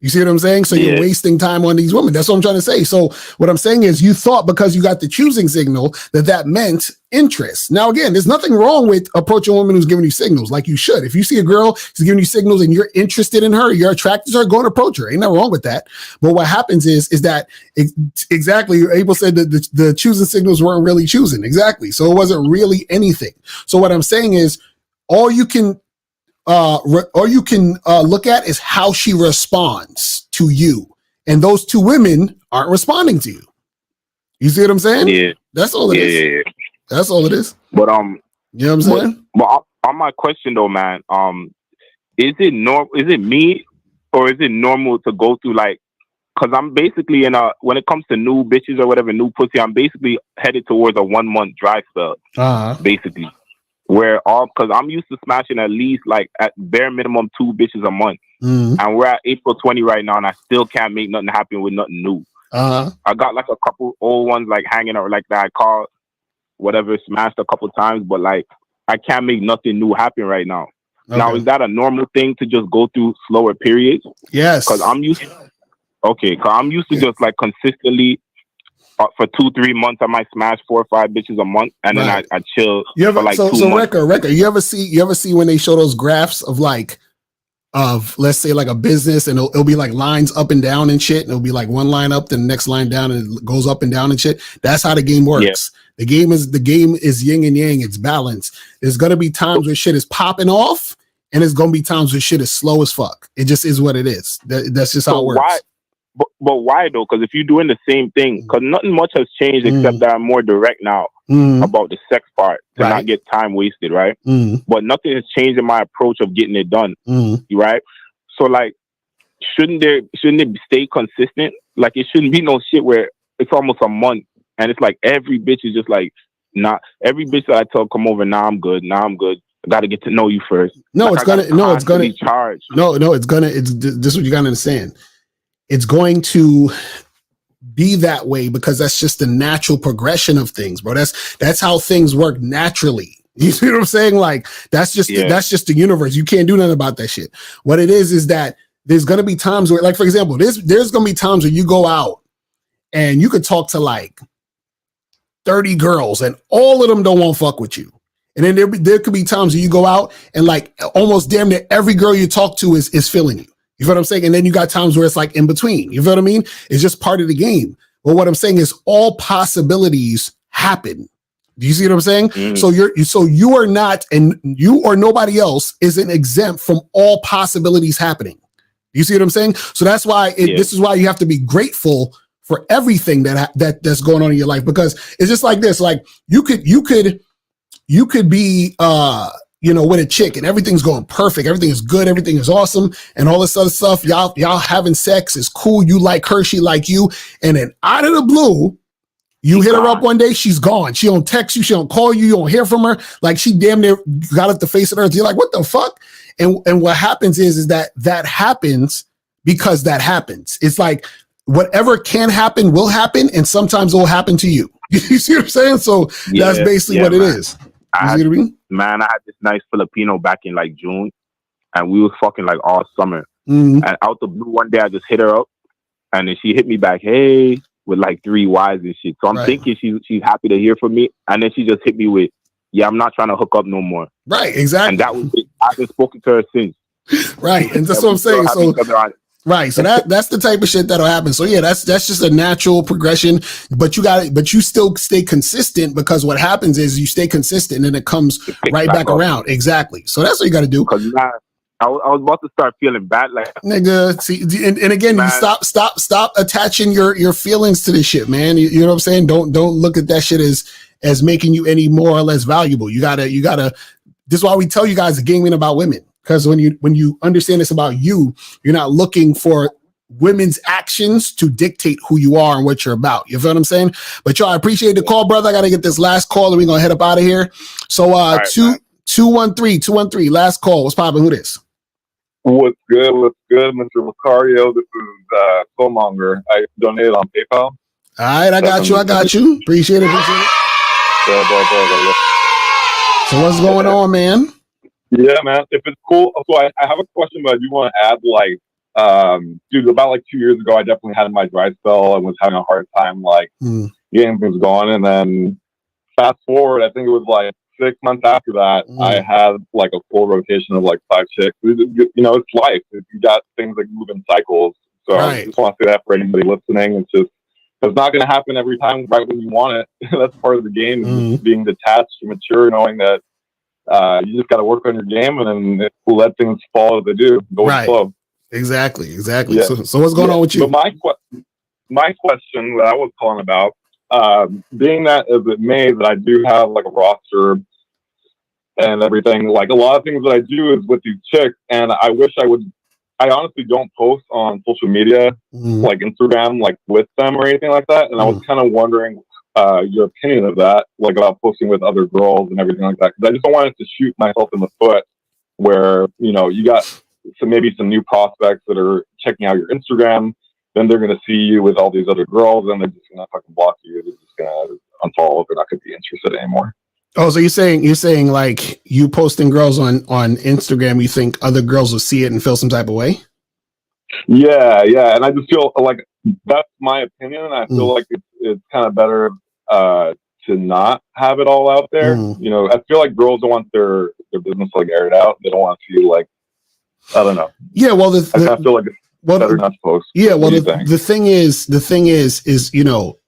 You see what I'm saying? So you're wasting time on these women. That's what I'm trying to say. So what I'm saying is you thought because you got the choosing signal that meant interest. Now, again, there's nothing wrong with approaching a woman who's giving you signals, like you should. If you see a girl who's giving you signals and you're interested in her, you're attracted to her, go and approach her. Ain't nothing wrong with that. But what happens is that exactly, Abel said that the choosing signals weren't really choosing. Exactly. So it wasn't really anything. So what I'm saying is all you can look at is how she responds to you, and those 2 women aren't responding to you. You see what I'm saying? Yeah, that's all it is. Yeah. That's all it is. But you know what I'm saying? But on my question though, man, is it me, or is it normal to go through like? Because I'm basically when it comes to new bitches or whatever, new pussy, I'm basically headed towards a 1 month dry spell, basically. Because I'm used to smashing at least like at bare minimum 2 bitches a month, and we're at April 20 right now, and I still can't make nothing happen with nothing new. I got like a couple old ones like hanging out like that. I call whatever smashed a couple times, but like I can't make nothing new happen right now. Okay. Now, is that a normal thing to just go through slower periods? Yes. Because I'm used to just like consistently for 2-3 months, I might smash 4 or 5 bitches a month, and then I chill for like 2 months. Record, you ever see when they show those graphs of like, let's say like a business, and it'll be like lines up and down and shit, and it'll be like one line up, then the next line down, and it goes up and down and shit. That's how the game works. Yeah. The game is yin and yang. It's balance. There's gonna be times where shit is popping off, and there's gonna be times where shit is slow as fuck. It just is what it is. That's just how it works. Why? But why though? Because if you're doing the same thing, because nothing much has changed except that I'm more direct now about the sex part to not get time wasted, right? But nothing has changed in my approach of getting it done, right? So like, shouldn't it stay consistent? Like it shouldn't be no shit where it's almost a month and it's like every bitch is just like, every bitch that I tell come over, I'm good. I got to get to know you first. It's gonna charge. This is what you gotta understand. It's going to be that way because that's just the natural progression of things, bro. That's how things work naturally. You see what I'm saying? Like that's just the universe. You can't do nothing about that shit. What it is that there's gonna be times where, like for example, there's gonna be times where you go out and you could talk to like 30 girls and all of them don't want to fuck with you. And then there could be times where you go out and like almost damn near every girl you talk to is feeling you. You feel what I'm saying? And then you got times where it's like in between. You feel what I mean? It's just part of the game. But what I'm saying is all possibilities happen. Do you see what I'm saying? So you are not, and you or nobody else isn't exempt from all possibilities happening. Do you see what I'm saying? So that's why this is why you have to be grateful for everything that's going on in your life, because it's just like this. Like you could be with a chick and everything's going perfect, everything is good, everything is awesome, and all this other stuff. Y'all having sex is cool. You like her, she like you, and then out of the blue, you hit her up one day, she's gone. She don't text you, she don't call you, you don't hear from her. Like she damn near got off the face of earth. You're like, what the fuck? And what happens is that happens because that happens. It's like whatever can happen will happen, and sometimes it will happen to you. You see what I'm saying? So that's basically what it is. I had this nice Filipino back in like June, and we was fucking like all summer. And out the blue one day, I just hit her up, and then she hit me back, hey, with like 3 Ys and shit. So I'm thinking she's happy to hear from me, and then she just hit me with, yeah, I'm not trying to hook up no more. Right, exactly. And that was it. I haven't spoken to her since. Right, and that's what I'm saying. So that's the type of shit that'll happen. So yeah, that's just a natural progression. But you still stay consistent, because what happens is you stay consistent and it comes right back around. Exactly. So that's what you got to do. Because I was about to start feeling bad, like nigga. See, and again, you stop attaching your feelings to this shit, man. You know what I'm saying? Don't look at that shit as making you any more or less valuable. You gotta. This is why we tell you guys the game ain't about women. Because when you understand it's about you, you're not looking for women's actions to dictate who you are and what you're about. You feel what I'm saying? But y'all, I appreciate the call, brother. I got to get this last call and we're going to head up out of here. So 213, last call. What's poppin'? Who this? What's good, Mr. Macario? This is Killmonger. I donated on PayPal. All right, I got you. Appreciate it. So what's going on, man? Yeah, man. If it's cool, so I have a question, but I do want to add, like, about like 2 years ago, I definitely had my dry spell and was having a hard time, like, getting things going. And then fast forward, I think it was like 6 months after that, I had like a full rotation of like 5 chicks. It's life. You got things that move in cycles. So I just want to say that for anybody listening. It's not going to happen every time right when you want it. That's part of the game, being detached, mature, knowing that you just got to work on your game, and then let things fall as they do. Go with the flow. Exactly. Yeah. So what's going on with you? So my question that I was calling about, being that as it may that I do have like a roster and everything, like a lot of things that I do is with these chicks, and I honestly don't post on social media, like Instagram, like with them or anything like that. And I was kind of wondering your opinion of that, like about posting with other girls and everything like that, because I just don't want it to shoot myself in the foot where you got maybe some new prospects that are checking out your Instagram, then they're gonna see you with all these other girls, and they're just gonna fucking block you. They're just gonna unfollow. They're not gonna be interested anymore. Oh, so you're saying like you posting girls on Instagram, you think other girls will see it and feel some type of way? Yeah, and I just feel like that's my opinion. And I feel like it's kind of better to not have it all out there. You know, I feel like girls don't want their business like aired out. They don't want to see like, I don't know. Yeah, well, I feel like it's better not to post. Yeah, well, the thing is, you know,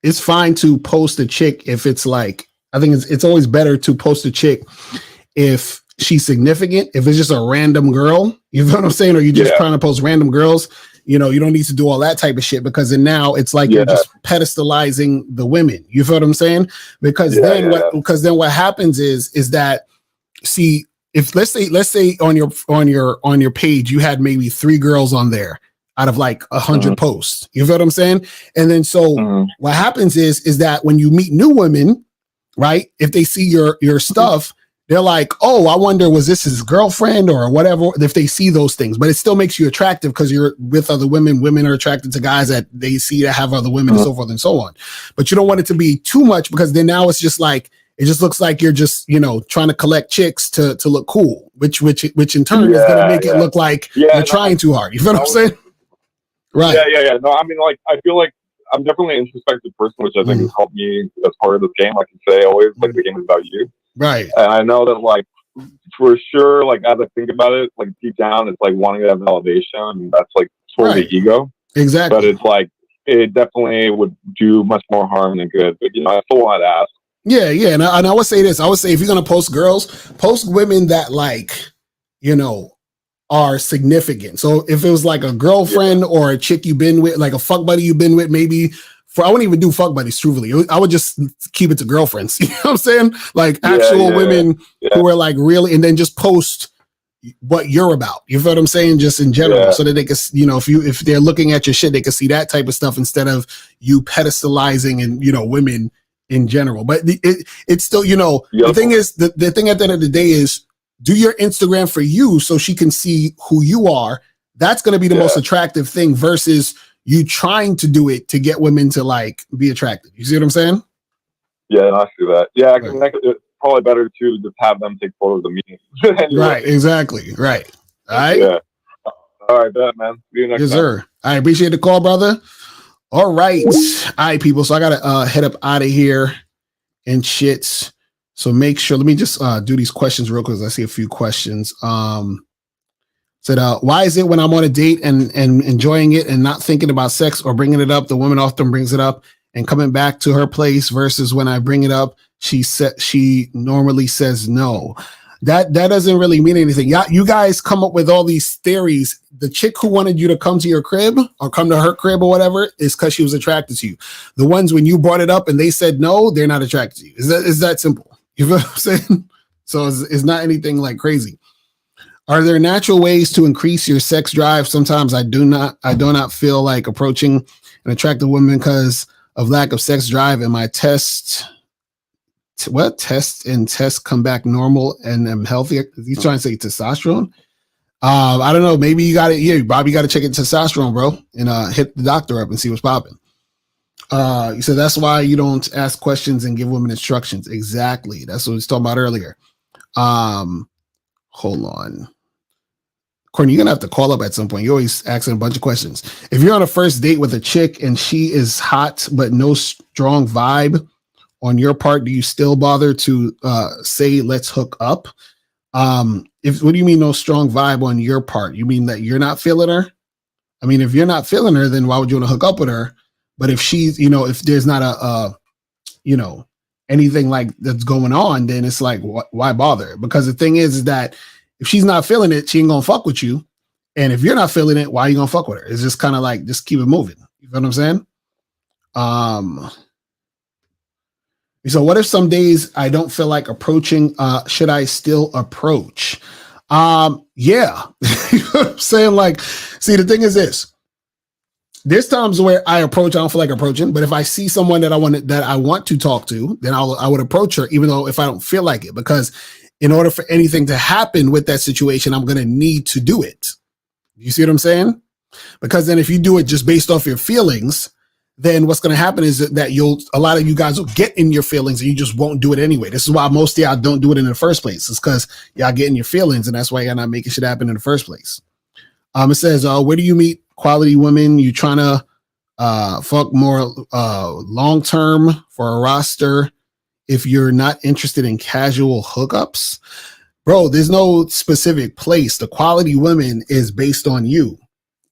it's fine to post a chick if it's like, I think it's always better to post a chick if she's significant. If it's just a random girl, you know what I'm saying? Or you just trying to post random girls, you know, you don't need to do all that type of shit, because then now it's like you're just pedestalizing the women. You feel what I'm saying? Because then what happens is that, see, if let's say on your page you had maybe 3 girls on there out of like 100 posts. You feel what I'm saying? And then so what happens is that when you meet new women, right? If they see your stuff, they're like, oh, I wonder, was this his girlfriend or whatever? If they see those things, but it still makes you attractive because you're with other women. Women are attracted to guys that they see that have other women and so forth and so on. But you don't want it to be too much, because then now it's just like, it just looks like you're just, you know, trying to collect chicks to look cool, which in turn is going to make it look like you're trying too hard. You feel what I'm saying? Right. Yeah. No, I mean, like, I feel like I'm definitely an introspective person, which I think has helped me as part of this game. Like you say, always, like, the game is about you. Right. And I know that, like, for sure, like, as I think about it, like, deep down, it's like wanting that validation. And that's like totally ego. Exactly. But it's like, it definitely would do much more harm than good. But, you know, I still want to ask. Yeah. And I would say this. I would say, if you're going to post girls, post women that, like, you know, are significant. So if it was like a girlfriend or a chick you've been with, like a fuck buddy you've been with, maybe I wouldn't even do fuck buddies, truthfully. I would just keep it to girlfriends. You know what I'm saying? Like actual women who are like really, and then just post what you're about. You feel what I'm saying? Just in general, so that they can, you know, if they're looking at your shit, they can see that type of stuff instead of you pedestalizing and, you know, women in general. But it's still, you know, the thing is, the thing at the end of the day is, do your Instagram for you so she can see who you are. That's going to be the most attractive thing versus you trying to do it to get women to like be attracted. You see what I'm saying? Yeah, I see that. Yeah, I think it's probably better to just have them take photos of me. Anyway. Right, exactly. Right. All right. Yeah. All right, bet, man. See you next time. Sir. I appreciate the call, brother. All right. All right, people. So I got to head up out of here and shit. So make sure, let me just do these questions real quick. I see a few questions. Said, why is it when I'm on a date and enjoying it and not thinking about sex or bringing it up, the woman often brings it up and coming back to her place, versus when I bring it up, she normally says no? That doesn't really mean anything. You guys come up with all these theories. The chick who wanted you to come to your crib or come to her crib or whatever is because she was attracted to you. The ones when you brought it up and they said no, they're not attracted to you. Is that simple? You know what I'm saying? So it's not anything like crazy. Are there natural ways to increase your sex drive? Sometimes I do not feel like approaching an attractive woman because of lack of sex drive, and my tests come back normal and I'm healthy. He's trying to say testosterone. I don't know. Maybe you got it. Yeah, Bobby, you got to check it testosterone, bro, and hit the doctor up and see what's popping. You said that's why you don't ask questions and give women instructions. Exactly. That's what we was talking about earlier. Hold on. Courtney, you're gonna have to call up at some point. You're always asking a bunch of questions. If you're on a first date with a chick and she is hot but no strong vibe on your part, do you still bother to say let's hook up? What do you mean no strong vibe on your part? You mean that you're not feeling her? I mean, if you're not feeling her, then why would you want to hook up with her? But if she's, you know, if there's not anything like that's going on, then it's like, why bother? Because the thing is that if she's not feeling it, she ain't gonna fuck with you. And if you're not feeling it, why are you gonna fuck with her? It's just kind of like, just keep it moving. You know what I'm saying? So what if some days I don't feel like approaching? Should I still approach? Yeah. You know what I'm saying? Like, see, the thing is this. There's times where I approach, I don't feel like approaching, but if I see someone that I want to talk to, then I would approach her, even though if I don't feel like it, because in order for anything to happen with that situation, I'm going to need to do it. You see what I'm saying? Because then if you do it just based off your feelings, then what's going to happen is that a lot of you guys will get in your feelings and you just won't do it anyway. This is why most of y'all don't do it in the first place. It's because y'all get in your feelings, and that's why y'all not making shit happen in the first place. It says, where do you meet quality women? You trying to fuck more long-term for a roster if you're not interested in casual hookups? Bro, there's no specific place. The quality women is based on you.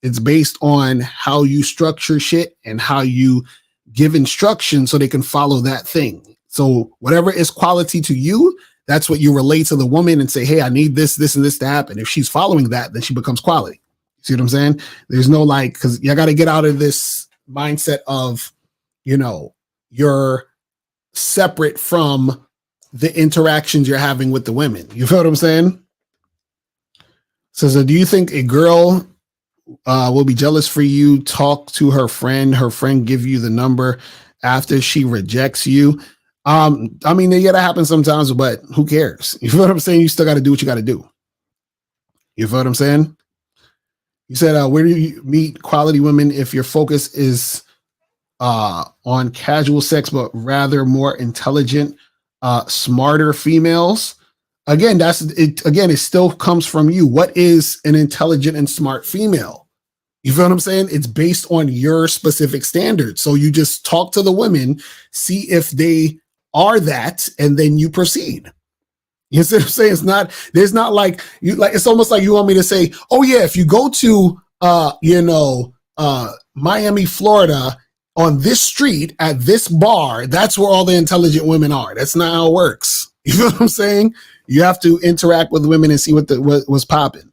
It's based on how you structure shit and how you give instructions so they can follow that thing. So whatever is quality to you, that's what you relate to the woman and say, hey, I need this, this, and this to happen. If she's following that, then she becomes quality. See what I'm saying? There's no like, because you got to get out of this mindset of, you're separate from the interactions you're having with the women. You feel what I'm saying? So do you think a girl will be jealous for you? Talk to her friend give you the number after she rejects you. I mean, it gotta happen sometimes, but who cares? You feel what I'm saying? You still got to do what you got to do. You feel what I'm saying? You said, where do you meet quality women if your focus is on casual sex, but rather more intelligent, smarter females? Again, that's it. Again, it still comes from you. What is an intelligent and smart female? You feel what I'm saying? It's based on your specific standards. So you just talk to the women, see if they are that, and then you proceed. You see what I'm saying? There's not like you like, it's almost like you want me to say, oh yeah, if you go to Miami, Florida, on this street at this bar, that's where all the intelligent women are. That's not how it works. You feel what I'm saying? You have to interact with women and see what was popping.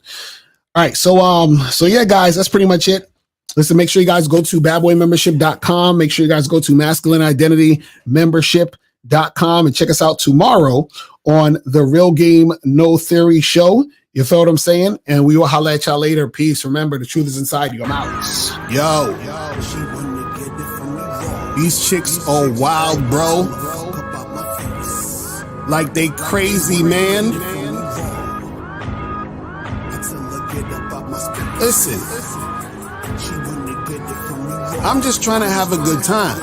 All right. So yeah, guys, that's pretty much it. Listen, make sure you guys go to badboymembership.com. Make sure you guys go to masculineidentitymembership.com and check us out tomorrow on the Real Game No Theory show. You feel what I'm saying? And we will holla at y'all later. Peace. Remember, the truth is inside you. I'm out. Yo. These chicks are wild, bro. Like they crazy, man. Listen, I'm just trying to have a good time.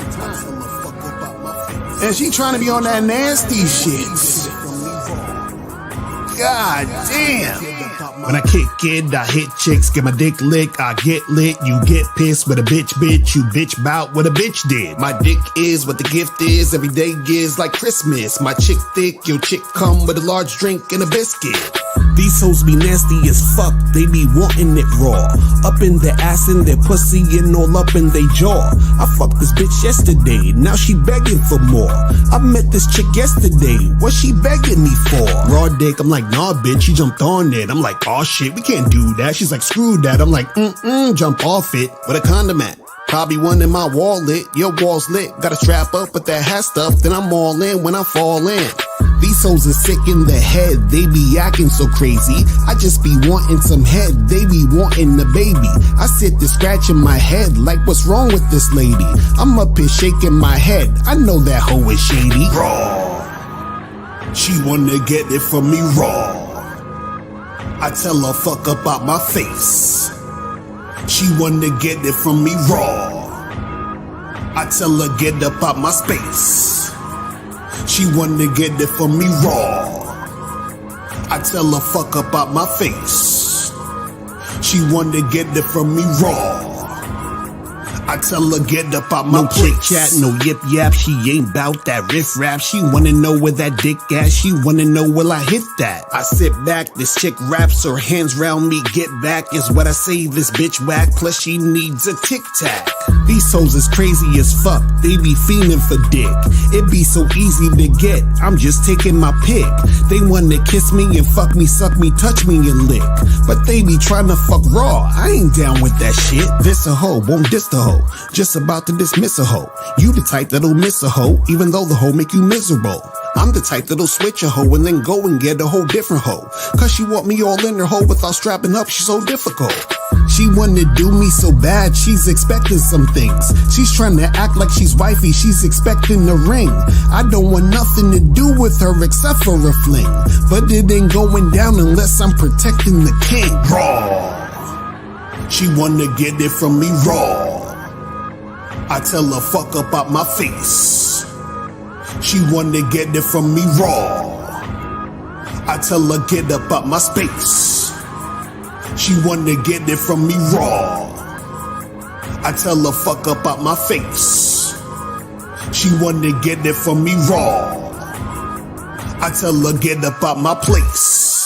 And she trying to be on that nasty shit. God damn. When I kick it, I hit chicks, get my dick licked, I get lit, you get pissed with a bitch, you bitch bout what a bitch did. My dick is what the gift is, every day gives like Christmas. My chick thick, your chick come with a large drink and a biscuit. These hoes be nasty as fuck, they be wanting it raw. Up in their ass and their pussy and all up in their jaw. I fucked this bitch yesterday, now she begging for more. I met this chick yesterday, what she begging me for? Raw dick, I'm like, nah bitch, she jumped on it. I'm like, oh shit, we can't do that. She's like, screw that. I'm like, jump off it with a condom at. Probably one in my wallet, your wall's lit. Gotta strap up with that hat stuff, then I'm all in when I fall in. These hoes are sick in the head, they be acting so crazy. I just be wanting some head, they be wanting the baby. I sit there scratching my head like what's wrong with this lady? I'm up here shaking my head, I know that hoe is shady. Raw, she wanna get it from me raw. I tell her fuck up out my face. She wanna get it from me raw. I tell her get up out my space. She wanna get it from me raw. I tell her fuck up out my face. She wanna get it from me raw. I tell her get up out my place. No chit chat, no yip yap, she ain't bout that riff rap. She wanna know where that dick at, she wanna know will I hit that. I sit back, this chick raps, her hands round me, get back is what I say, this bitch whack, plus she needs a tic tac. These hoes is crazy as fuck, they be fiending for dick. It be so easy to get, I'm just taking my pick. They wanna kiss me and fuck me, suck me, touch me and lick. But they be trying to fuck raw, I ain't down with that shit. This a hoe, won't diss the hoe. Just about to dismiss a hoe. You the type that'll miss a hoe, even though the hoe make you miserable. I'm the type that'll switch a hoe and then go and get a whole different hoe. Cause she want me all in her hoe without strapping up, she's so difficult. She wanna do me so bad, she's expecting some things. She's trying to act like she's wifey, she's expecting a ring. I don't want nothing to do with her except for a fling. But it ain't going down unless I'm protecting the king. Raw. She wanna get it from me raw. I tell her fuck up out my face. She wanna get it from me raw. I tell her get up out my space. She wanna get it from me raw. I tell her fuck up out my face. She wanna get it from me raw. I tell her get up out my place.